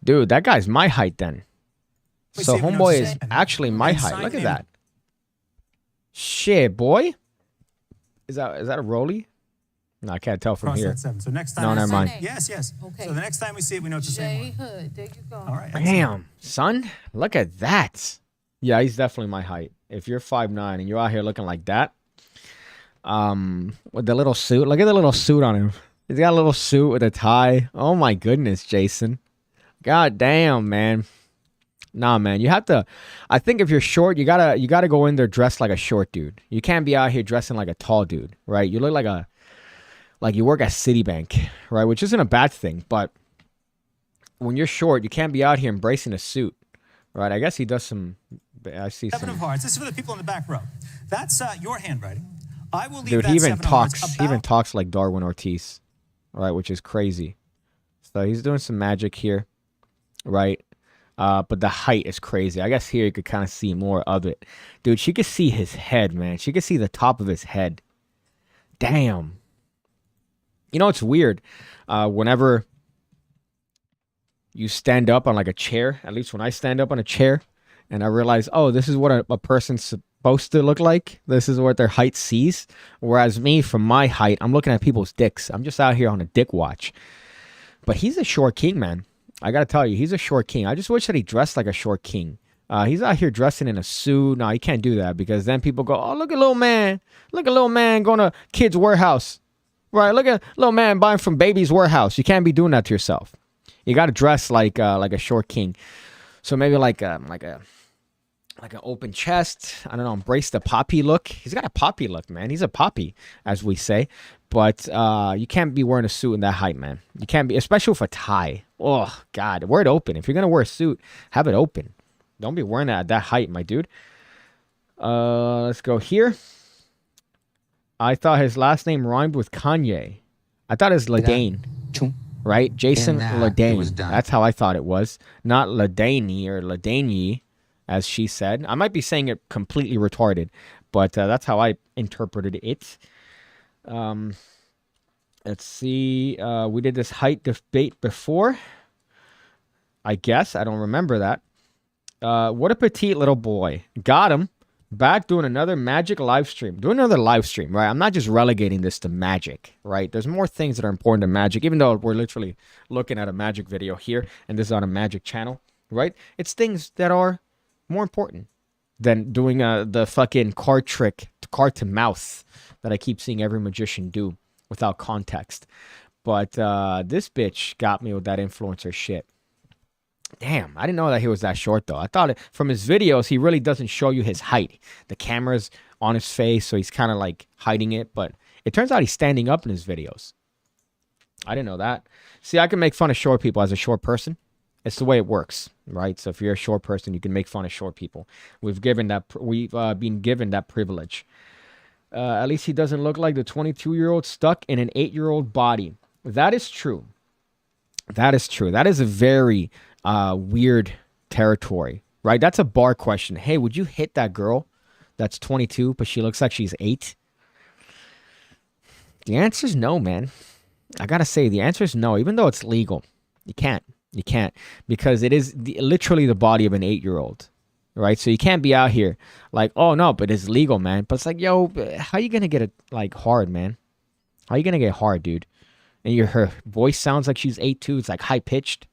Dude, that guy's my height then. So homeboy is actually my height. Look at that. Shit, boy. Is that a rollie? No, I can't tell from here. That 7. So next time. No, never mind. Yes. Okay. So the next time we see it, we know it's the same one. Hood, there you go. All right. Damn, son. Look at that. Yeah, he's definitely my height. If you're 5'9" and you're out here looking like that, with the little suit. Look at the little suit on him. He's got a little suit with a tie. Oh my goodness, Jason. God damn, man. Nah, man, you have to. I think if you're short, you gotta go in there dressed like a short dude. You can't be out here dressing like a tall dude, right? You look like you work at Citibank, right? Which isn't a bad thing, but when you're short, you can't be out here embracing a suit, right? I guess he does some. I see 7 of hearts. This is for the people in the back row. That's your handwriting. I will leave dude, that he even 7 of hearts talks. He even talks like Darwin Ortiz, right? Which is crazy. So he's doing some magic here, right? But the height is crazy. I guess here you could kind of see more of it. Dude, she could see his head, man. She could see the top of his head. Damn. You know, it's weird. Whenever you stand up on like a chair, at least when I stand up on a chair, and I realize, oh, this is what a person's supposed to look like. This is what their height sees. Whereas me, from my height, I'm looking at people's dicks. I'm just out here on a dick watch. But he's a short king, man. I gotta tell you, he's a short king. I just wish that he dressed like a short king. He's out here dressing in a suit. No, you can't do that because then people go, oh, look at little man. Look at little man going to Kids Warehouse. Right, look at little man buying from Baby's Warehouse. You can't be doing that to yourself. You got to dress like a short king. So maybe like an open chest. I don't know, embrace the poppy look. He's got a poppy look, man. He's a poppy, as we say. But you can't be wearing a suit in that height, man. You can't be, especially with a tie. Oh, God. Wear it open. If you're going to wear a suit, have it open. Don't be wearing that at that height, my dude. Let's go here. I thought his last name rhymed with Kanye. I thought it was Ladane. Right? Jason Ladane. That's how I thought it was. Not Ladani or Ladani, as she said. I might be saying it completely retarded, but that's how I interpreted it. Let's see. We did this height debate before. I guess. I don't remember that. What a petite little boy. Got him. Back doing another magic live stream. Doing another live stream, right? I'm not just relegating this to magic, right? There's more things that are important to magic, even though we're literally looking at a magic video here, and this is on a magic channel, right? It's things that are more important than doing the fucking card trick, card to mouth, that I keep seeing every magician do without context. But this bitch got me with that influencer shit. Damn, I didn't know that he was that short, though. I thought from his videos, he really doesn't show you his height. The camera's on his face, so he's kind of like hiding it. But it turns out he's standing up in his videos. I didn't know that. See, I can make fun of short people as a short person. It's the way it works, right? So if you're a short person, you can make fun of short people. We've been given that privilege. At least he doesn't look like the 22-year-old stuck in an 8-year-old body. That is true. That is true. That is a very weird territory, right? That's a bar question. Hey, would you hit that girl that's 22, but she looks like she's 8? The answer is no, man. I gotta say, the answer is no. Even though it's legal, you can't. You can't, because it is literally the body of an 8-year-old, right? So you can't be out here like, oh no, but it's legal, man. But it's like, yo, how you gonna get it like hard, man? How you gonna get hard, dude? And her voice sounds like she's 8 too. It's like high pitched.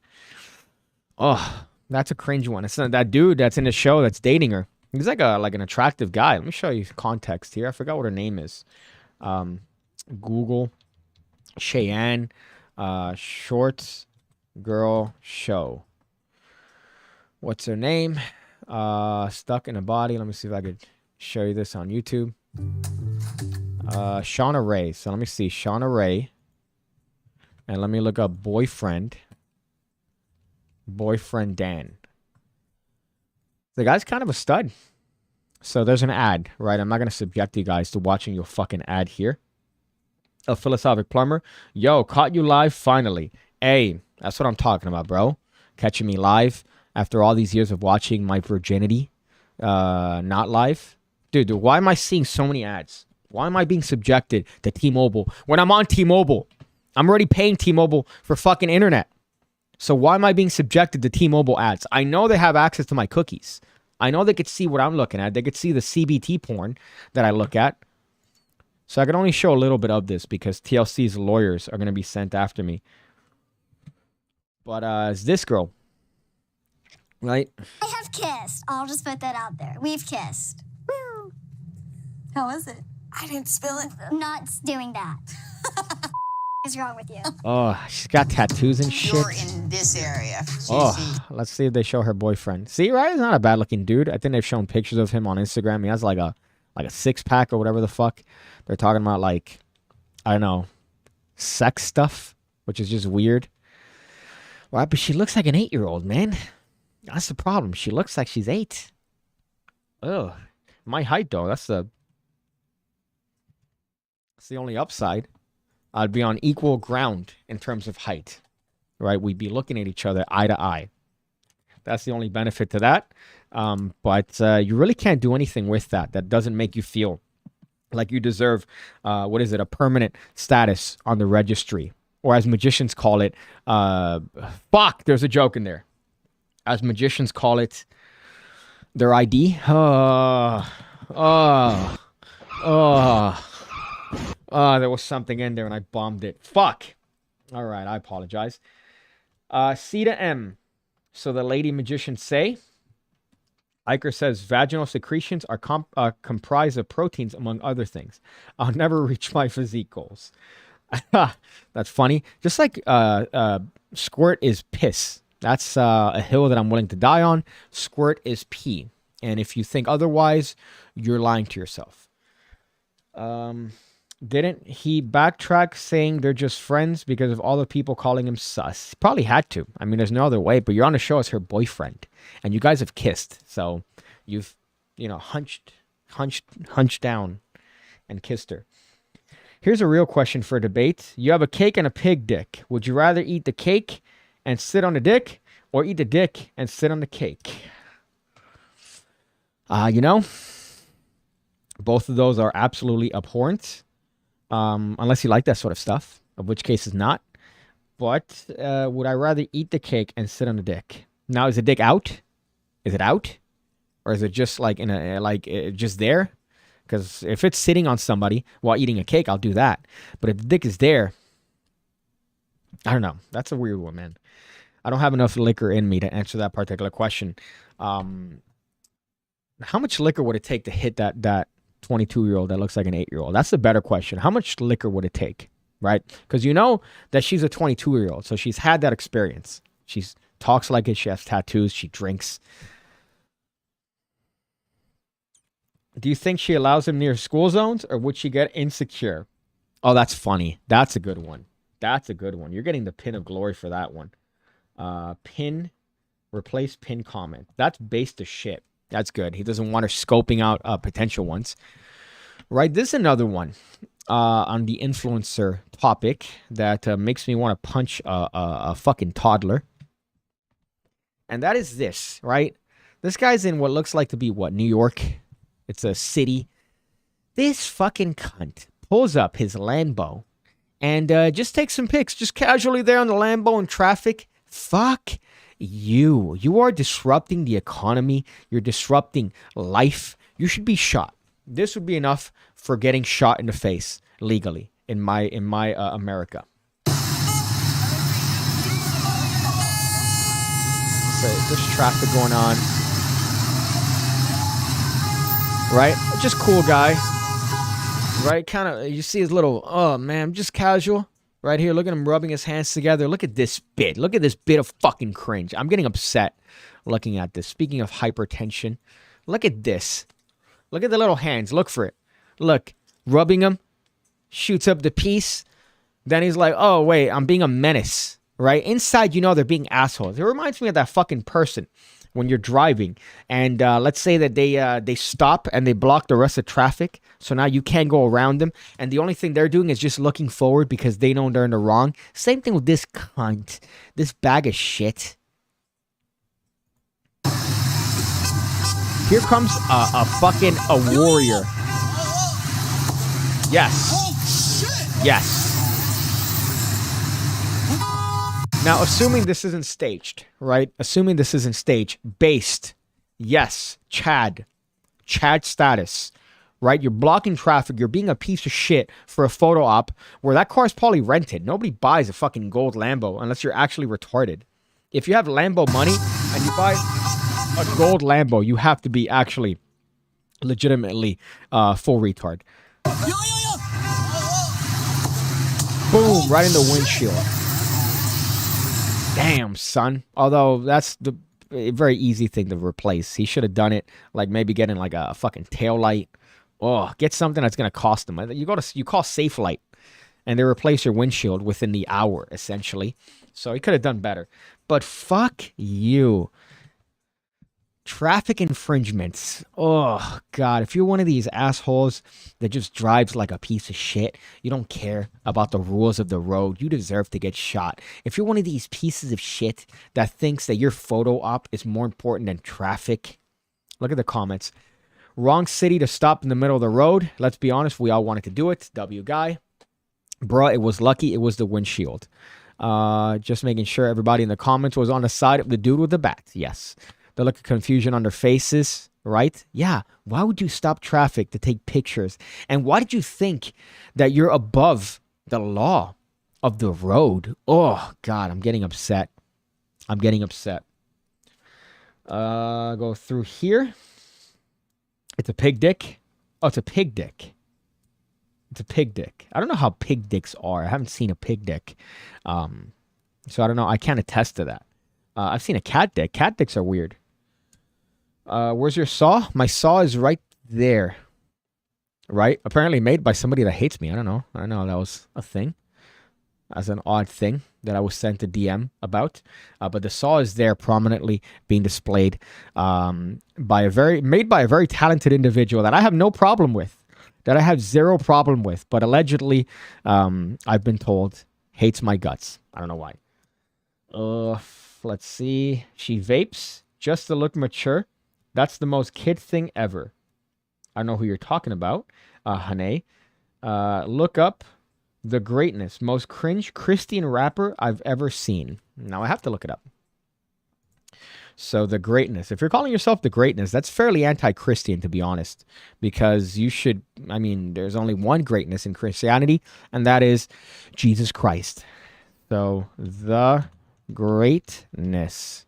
Oh, that's a cringe one. It's not that dude that's in the show that's dating her. He's like an attractive guy. Let me show you context here. I forgot what her name is. Google Cheyenne shorts girl show. What's her name? Stuck in a body. Let me see if I could show you this on YouTube. Shauna Ray. So let me see. Shauna Ray. And let me look up boyfriend. Boyfriend Dan. The guy's kind of a stud. So there's an ad, right? I'm not going to subject you guys to watching your fucking ad here. A philosophic plumber. Yo, caught you live finally. Hey, that's what I'm talking about, bro. Catching me live after all these years of watching my virginity. Not live. Dude, why am I seeing so many ads? Why am I being subjected to T-Mobile when I'm on T-Mobile? I'm already paying T-Mobile for fucking internet. So why am I being subjected to T-Mobile ads? I know they have access to my cookies. I know they could see what I'm looking at. They could see the CBT porn that I look at. So I can only show a little bit of this because TLC's lawyers are going to be sent after me. But it's this girl. Right? I have kissed. I'll just put that out there. We've kissed. Woo. How was it? I didn't spill it. I'm not doing that. What's wrong with you? Oh, she's got tattoos and shit. You're in this area. Oh, let's see if they show her boyfriend. See, right? He's not a bad looking dude. I think they've shown pictures of him on Instagram. He has like a 6-pack or whatever the fuck. They're talking about like, I don't know, sex stuff, which is just weird. Right, but she looks like an 8-year-old, man. That's the problem. She looks like she's 8. Ugh. My height though, that's the only upside. I'd be on equal ground in terms of height, right? We'd be looking at each other eye to eye. That's the only benefit to that. But you really can't do anything with that. That doesn't make you feel like you deserve, a permanent status on the registry. Or as magicians call it, fuck, there's a joke in there. As magicians call it, their ID. There was something in there and I bombed it. Fuck. All right, I apologize. C to M. So the lady magicians say. Iker says vaginal secretions are comprised of proteins, among other things. I'll never reach my physique goals. That's funny. Just like squirt is piss. That's a hill that I'm willing to die on. Squirt is pee. And if you think otherwise, you're lying to yourself. Didn't he backtrack saying they're just friends because of all the people calling him sus? He probably had to. I mean, there's no other way. But you're on the show as her boyfriend. And you guys have kissed. So you've, hunched down and kissed her. Here's a real question for debate. You have a cake and a pig dick. Would you rather eat the cake and sit on the dick, or eat the dick and sit on the cake? You know, both of those are absolutely abhorrent, unless you like that sort of stuff, of which case is not. But would I rather eat the cake and sit on the dick? Now, is the dick out? Is it out? Or is it just like just there? Because if it's sitting on somebody while eating a cake, I'll do that. But if the dick is there, I don't know. That's a weird one, man. I don't have enough liquor in me to answer that particular question. How much liquor would it take to hit that 22-year-old that looks like an 8-year-old? That's the better question. How much liquor would it take, right? Because you know that she's a 22-year-old, so she's had that experience. She talks like it. She has tattoos. She drinks. Do you think she allows him near school zones, or would she get insecure? Oh, that's funny. That's a good one. That's a good one. You're getting the pin of glory for that one. Replace pin comment. That's based to shit. That's good. He doesn't want her scoping out potential ones. Right, this is another one on the influencer topic that makes me want to punch a fucking toddler. And that is this, right? This guy's in what looks like to be, what, New York? It's a city. This fucking cunt pulls up his Lambo and just takes some pics, just casually there on the Lambo in traffic. Fuck you. You are disrupting the economy. You're disrupting life. You should be shot. This would be enough for getting shot in the face legally in my America. So there's traffic going on. Right? Just cool guy. Right? Kind of, you see his little, oh man, just casual. Right here, look at him rubbing his hands together. Look at this bit. Look at this bit of fucking cringe. I'm getting upset looking at this. Speaking of hypertension, look at this. Look at the little hands. Look for it. Look, rubbing them. Shoots up the piece. Then he's like, oh, wait, I'm being a menace. Right? Inside, you know they're being assholes. It reminds me of that fucking person when you're driving. And let's say that they stop and they block the rest of traffic. So now you can't go around them. And the only thing they're doing is just looking forward because they know they're in the wrong. Same thing with this cunt. This bag of shit. Here comes a warrior. Yes. Yes. Now, assuming this isn't staged, right? Assuming this isn't staged, based. Yes. Chad status. Right? You're blocking traffic. You're being a piece of shit for a photo op where that car's probably rented. Nobody buys a fucking gold Lambo unless you're actually retarded. If you have Lambo money and you buy a gold Lambo, you have to be actually legitimately full retard. Boom, right in the windshield. Damn, son. Although that's a very easy thing to replace. He should have done it like maybe getting like a fucking tail light. Oh, get something that's going to cost them. You call Safe Light and they replace your windshield within the hour, essentially. So he could have done better. But fuck you. Traffic infringements. Oh, God. If you're one of these assholes that just drives like a piece of shit, you don't care about the rules of the road, you deserve to get shot. If you're one of these pieces of shit that thinks that your photo op is more important than traffic, look at the comments. Wrong city to stop in the middle of the road. Let's be honest, we all wanted to do it. W guy. Bruh, it was lucky it was the windshield. Just making sure everybody in the comments was on the side of the dude with the bat. Yes. The look of confusion on their faces, right? Yeah. Why would you stop traffic to take pictures? And why did you think that you're above the law of the road? Oh, God, I'm getting upset. Go through here. It's a pig dick. Oh, it's a pig dick. It's a pig dick. I don't know how pig dicks are. I haven't seen a pig dick. So I don't know. I can't attest to that. I've seen a cat dick. Cat dicks are weird. Where's your saw? My saw is right there. Right? Apparently made by somebody that hates me. I don't know. That was a thing. As an odd thing that I was sent a DM about. But the saw is there prominently being displayed made by a very talented individual that I have no problem with. that I have zero problem with, but allegedly, I've been told hates my guts. I don't know why. Let's see. She vapes just to look mature. That's the most kid thing ever. I don't know who you're talking about, Hane. Look up The Greatness, most cringe Christian rapper I've ever seen. Now I have to look it up. So The Greatness. If you're calling yourself The Greatness, that's fairly anti-Christian, to be honest, because you should, I mean, there's only one greatness in Christianity, and that is Jesus Christ. So The Greatness.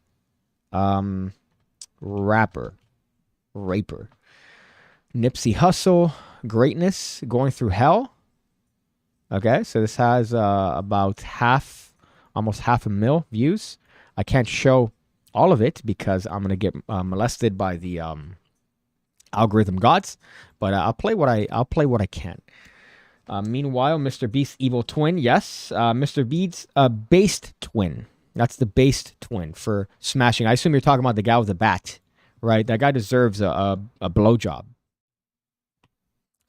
Raper. Nipsey Hussle, Greatness, Going Through Hell. Okay, so this has about almost half a mil views. I can't show all of it because I'm gonna get molested by the algorithm gods, but I'll play what I can. Meanwhile, Mr. Beast's evil twin, yes, Mr. Beast's based twin. That's the based twin for smashing. I assume you're talking about the guy with the bat, right? That guy deserves a blowjob.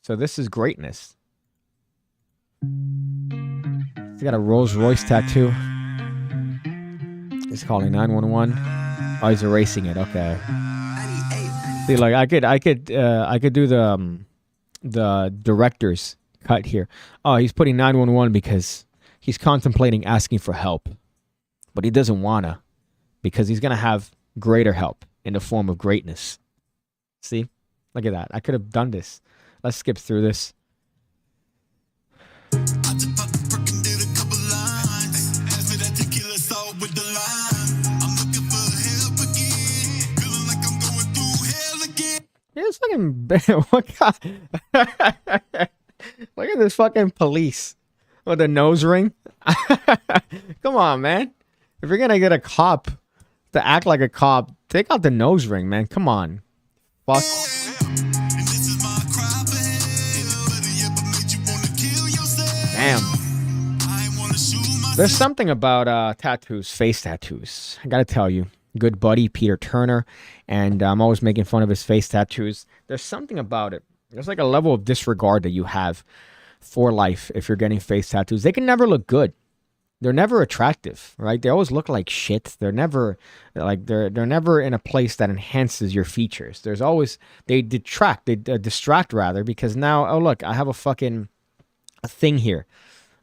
So this is Greatness. He's got a Rolls Royce tattoo. He's calling 911. Oh, he's erasing it. Okay. See, like I could do the director's cut here. Oh, he's putting 911 because he's contemplating asking for help, but he doesn't wanna because he's gonna have greater help in the form of greatness. See, look at that. I could have done this. Let's skip through this. Yeah, it's fucking look at this fucking police with a nose ring. Come on, man. If you're gonna get a cop to act like a cop, take out the nose ring, man. Come on. Fuck. Damn. There's something about tattoos, face tattoos. I gotta tell you. Good buddy, Peter Turner, and I'm always making fun of his face tattoos. There's something about it. There's like a level of disregard that you have for life if you're getting face tattoos. They can never look good. They're never attractive, right? They always look like shit. They're never like they're never in a place that enhances your features. There's always they distract rather, because now, oh look, I have a thing here.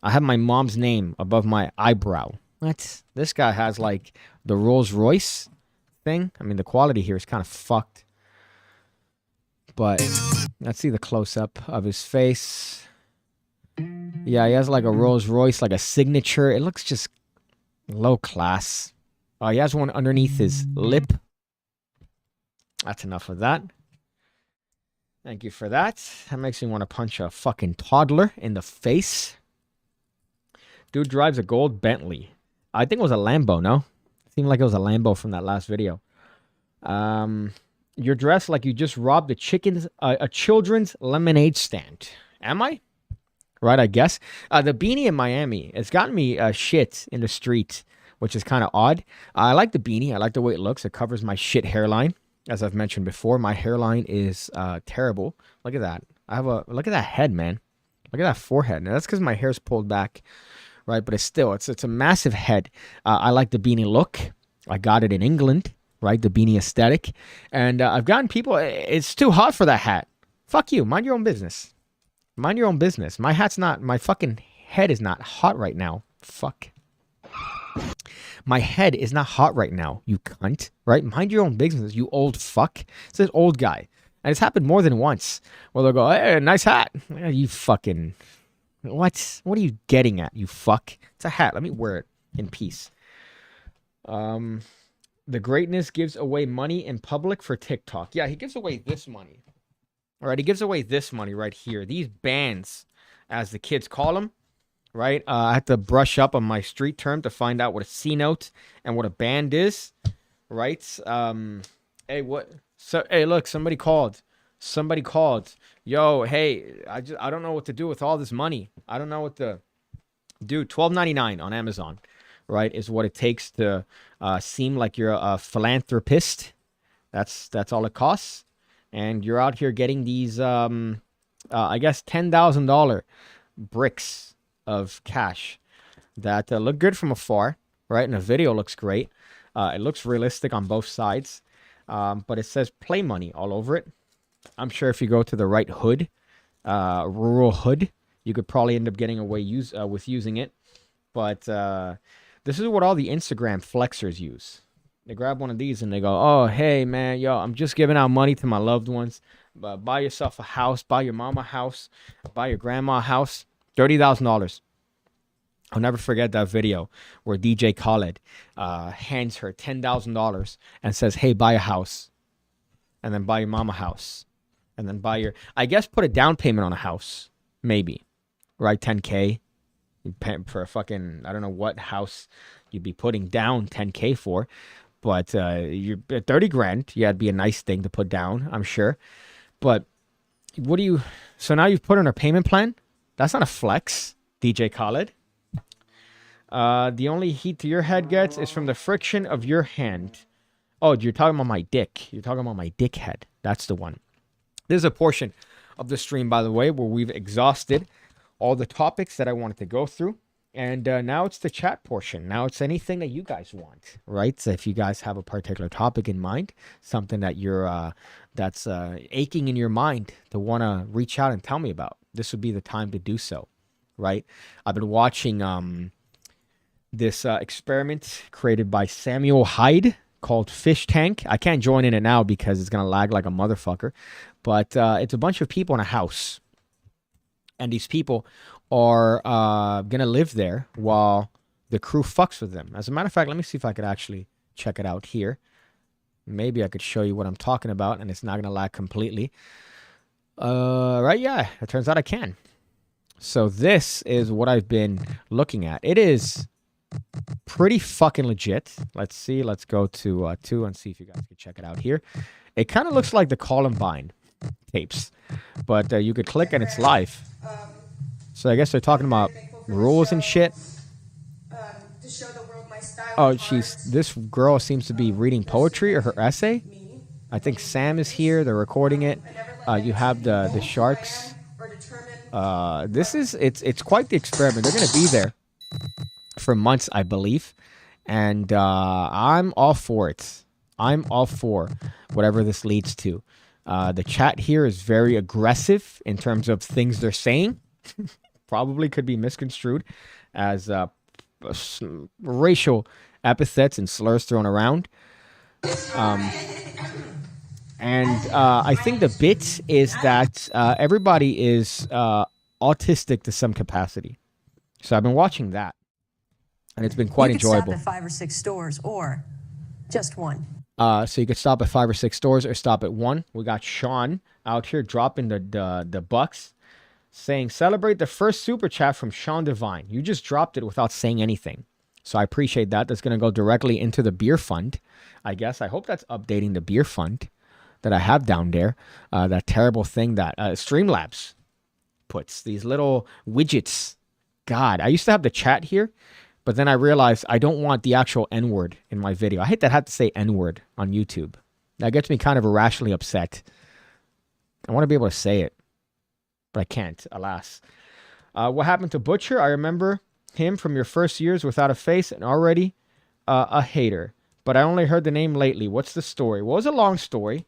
I have my mom's name above my eyebrow. What? This guy has like the Rolls Royce thing. I mean, the quality here is kind of fucked. But let's see the close up of his face. Yeah, he has like a Rolls Royce, like a signature. It looks just low class. He has one underneath his lip. That's enough of that. Thank you for that. That makes me want to punch a fucking toddler in the face. Dude drives a gold Bentley. I think it was a Lambo, no? It seemed like it was a Lambo from that last video. You're dressed like you just robbed a children's lemonade stand. Am I? Right, I guess. The beanie in Miami, it's gotten me shit in the street, which is kind of odd. I like the beanie. I like the way it looks. It covers my shit hairline. As I've mentioned before, my hairline is terrible. Look at that. Look at that head, man. Look at that forehead. Now, that's because my hair's pulled back. Right, but it's a massive head. I like the beanie look. I got it in England, right? The beanie aesthetic. And I've gotten people, it's too hot for that hat. Fuck you. Mind your own business. Mind your own business. My fucking head is not hot right now. Fuck. My head is not hot right now, you cunt. Right? Mind your own business, you old fuck. It's an old guy. And it's happened more than once. Where they'll go, hey, nice hat. You fucking... What are you getting at, you fuck? It's a hat. Let me wear it in peace. The Greatness gives away money in public for TikTok. Yeah, he gives away this money. All right, he gives away this money right here. These bands, as the kids call them, right? I had to brush up on my street term to find out what a C note and what a band is, right? Hey, what? So, hey, look, somebody called. Somebody called. Yo, hey, I don't know what to do with all this money. I don't know what to do. $12.99 on Amazon, right, is what it takes to seem like you're a philanthropist. That's all it costs. And you're out here getting these I guess $10,000 bricks of cash that look good from afar, right? And the video looks great. It looks realistic on both sides, but it says play money all over it. I'm sure if you go to the right hood, rural hood, you could probably end up getting away with using it. But this is what all the Instagram flexers use. They grab one of these and they go, oh, hey, man, yo, I'm just giving out money to my loved ones. Buy yourself a house, buy your mama a house, buy your grandma a house, $30,000. I'll never forget that video where DJ Khaled hands her $10,000 and says, hey, buy a house. And then buy your mama a house. And then I guess put a down payment on a house. Maybe. Right? 10K. For a fucking, I don't know what house you'd be putting down 10K for. But you're 30 grand. Yeah, it'd be a nice thing to put down, I'm sure. But so now you've put on a payment plan? That's not a flex, DJ Khaled. The only heat to your head gets is from the friction of your hand. Oh, you're talking about my dick. You're talking about my dick head. That's the one. There's a portion of the stream, by the way, where we've exhausted all the topics that I wanted to go through. And now it's the chat portion. Now it's anything that you guys want, right? So if you guys have a particular topic in mind, something that that's aching in your mind to want to reach out and tell me about, this would be the time to do so, right? I've been watching this experiment created by Samuel Hyde called Fish Tank. I can't join in it now because it's going to lag like a motherfucker. But it's a bunch of people in a house. And these people are going to live there while the crew fucks with them. As a matter of fact, let me see if I could actually check it out here. Maybe I could show you what I'm talking about and it's not going to lag completely. Right, yeah, it turns out I can. So this is what I've been looking at. It is pretty fucking legit. Let's see. Let's go to 2 and see if you guys can check it out here. It kind of looks like the Columbine tapes, but you could click and it's live. So I guess they're talking about rules and shit. Oh, this girl seems to be reading poetry or her essay. I think Sam is here. They're recording it. You have the sharks. It's quite the experiment. They're going to be there for months, I believe. And I'm all for it. I'm all for whatever this leads to. The chat here is very aggressive in terms of things they're saying. Probably could be misconstrued as racial epithets and slurs thrown around. I think the bit is that everybody is autistic to some capacity. So I've been watching that. And it's been quite enjoyable. You could stop at 5 or 6 stores or just one. So you could stop at 5 or 6 stores or stop at one. We got Sean out here dropping the bucks, saying, celebrate the first super chat from Sean Devine. You just dropped it without saying anything. So I appreciate that. That's going to go directly into the beer fund, I guess. I hope that's updating the beer fund that I have down there. That terrible thing that Streamlabs puts, these little widgets. God, I used to have the chat here. But then I realized I don't want the actual N-word in my video. I hate that I have to say N-word on YouTube. That gets me kind of irrationally upset. I want to be able to say it. But I can't, alas. What happened to Butcher? I remember him from your first years without a face and already a hater. But I only heard the name lately. What's the story? Well, it was a long story,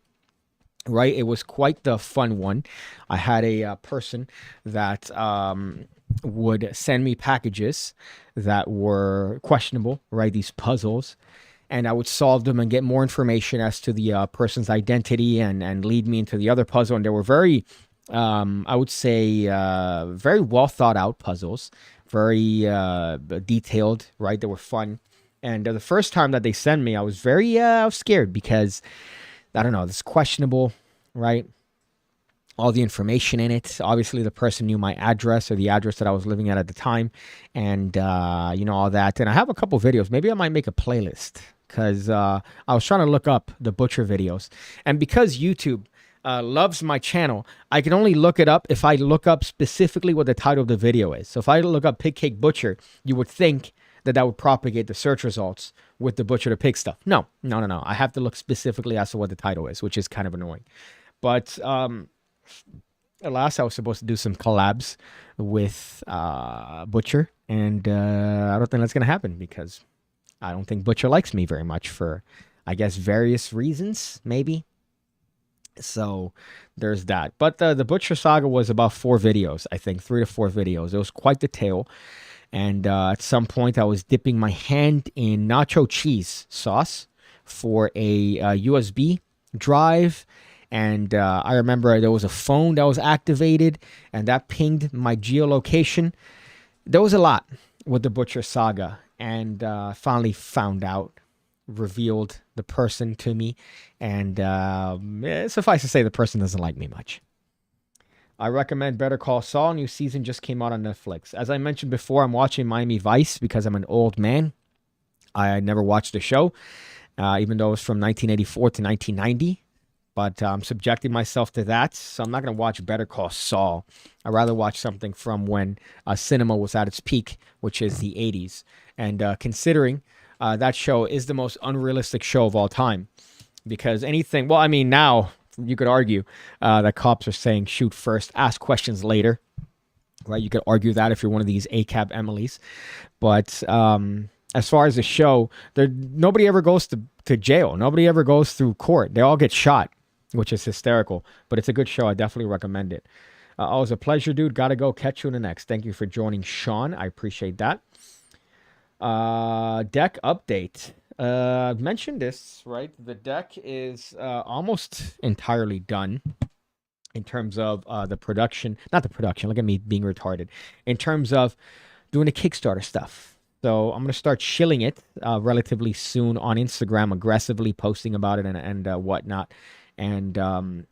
right? It was quite the fun one. I had a person that would send me packages that were questionable, right? These puzzles. And I would solve them and get more information as to the person's identity and lead me into the other puzzle. And they were very, I would say, very well thought out puzzles, very detailed, right? They were fun. And the first time that they sent me, I was very scared because, I don't know, it's questionable, right? All the information in it. Obviously, the person knew my address or the address that I was living at the time. And, all that. And I have a couple videos. Maybe I might make a playlist because I was trying to look up the Butcher videos. And because YouTube loves my channel, I can only look it up if I look up specifically what the title of the video is. So if I look up PigCake Butcher, you would think that would propagate the search results with the Butcher the Pig stuff. No. I have to look specifically as to what the title is, which is kind of annoying. But Last, I was supposed to do some collabs with Butcher, and I don't think that's gonna happen because I don't think Butcher likes me very much for, I guess, various reasons, maybe. So there's that. But the Butcher saga was about 4 videos, I think, 3 to 4 videos. It was quite the tale. And at some point, I was dipping my hand in nacho cheese sauce for a USB drive. And I remember there was a phone that was activated, and that pinged my geolocation. There was a lot with the Butcher saga. And finally found out, revealed the person to me. And suffice to say, the person doesn't like me much. I recommend Better Call Saul. New season just came out on Netflix. As I mentioned before, I'm watching Miami Vice because I'm an old man. I never watched the show, even though it was from 1984 to 1990. But I'm subjecting myself to that, so I'm not going to watch Better Call Saul. I'd rather watch something from when cinema was at its peak, which is the 80s. And considering that show is the most unrealistic show of all time. Because anything, well, I mean, now you could argue that cops are saying shoot first, ask questions later. Right? You could argue that if you're one of these ACAB Emilys. But as far as the show, nobody ever goes to jail. Nobody ever goes through court. They all get shot, which is hysterical. But it's a good show. I definitely recommend it. Always a pleasure, dude. Gotta go. Catch you in the next. Thank you for joining, Sean. I appreciate that. Deck update. I've mentioned this, right? The deck is almost entirely done in terms of the production. Not the production. Look at me being retarded. In terms of doing the Kickstarter stuff. So I'm going to start shilling it relatively soon on Instagram, aggressively posting about it and whatnot. And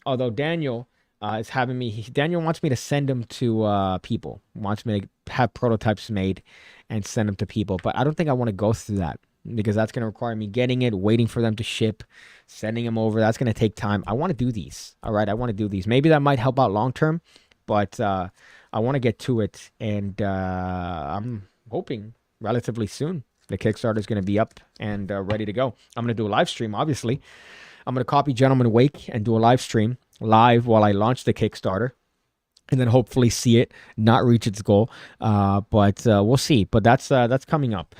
although Daniel is having me, Daniel wants me to send them to people, wants me to have prototypes made and send them to people. But I don't think I want to go through that because that's going to require me getting it, waiting for them to ship, sending them over. That's going to take time. I want to do these. All right. I want to do these. Maybe that might help out long term, but I want to get to it. And I'm hoping relatively soon the Kickstarter is going to be up and ready to go. I'm going to do a live stream, obviously. I'm going to copy Gentleman Wake and do a live stream live while I launch the Kickstarter. And then hopefully see it not reach its goal. But we'll see. But that's coming up.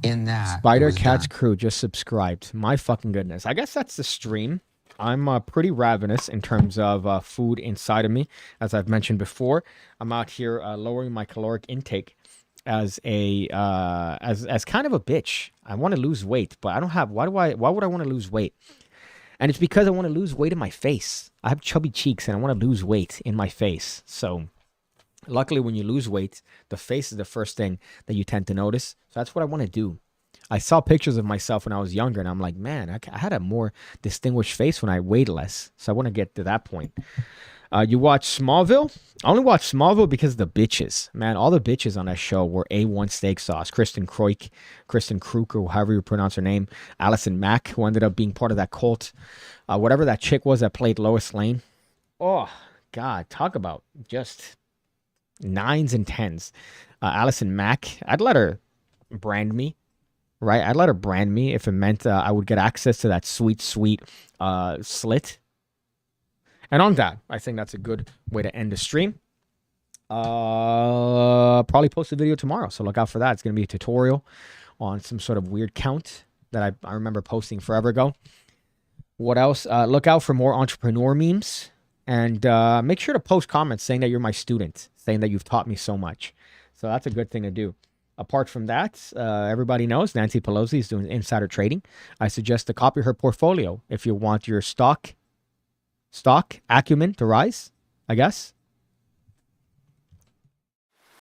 In that Spider Cat's Crew just subscribed. My fucking goodness. I guess that's the stream. I'm pretty ravenous in terms of food inside of me. As I've mentioned before, I'm out here lowering my caloric intake as a as kind of a bitch. I want to lose weight, but I don't have. Why would I want to lose weight? And it's because I want to lose weight in my face. I have chubby cheeks and I want to lose weight in my face. So luckily when you lose weight, the face is the first thing that you tend to notice. So that's what I want to do. I saw pictures of myself when I was younger and I'm like, man, I had a more distinguished face when I weighed less. So I want to get to that point. You watch Smallville? I only watch Smallville because of the bitches. Man, all the bitches on that show were A1 steak sauce. Kristen Kruk, or however you pronounce her name. Allison Mack, who ended up being part of that cult. Whatever that chick was that played Lois Lane. Oh, God. Talk about just 9s and 10s. Allison Mack, I'd let her brand me. Right? I'd let her brand me if it meant I would get access to that sweet, sweet slit. And on that, I think that's a good way to end the stream. Probably post a video tomorrow, so look out for that. It's going to be a tutorial on some sort of weird count that I remember posting forever ago. What else? Look out for more entrepreneur memes. And make sure to post comments saying that you're my student, saying that you've taught me so much. So that's a good thing to do. Apart from that, everybody knows Nancy Pelosi is doing insider trading. I suggest to copy her portfolio if you want your stock acumen to rise, I guess.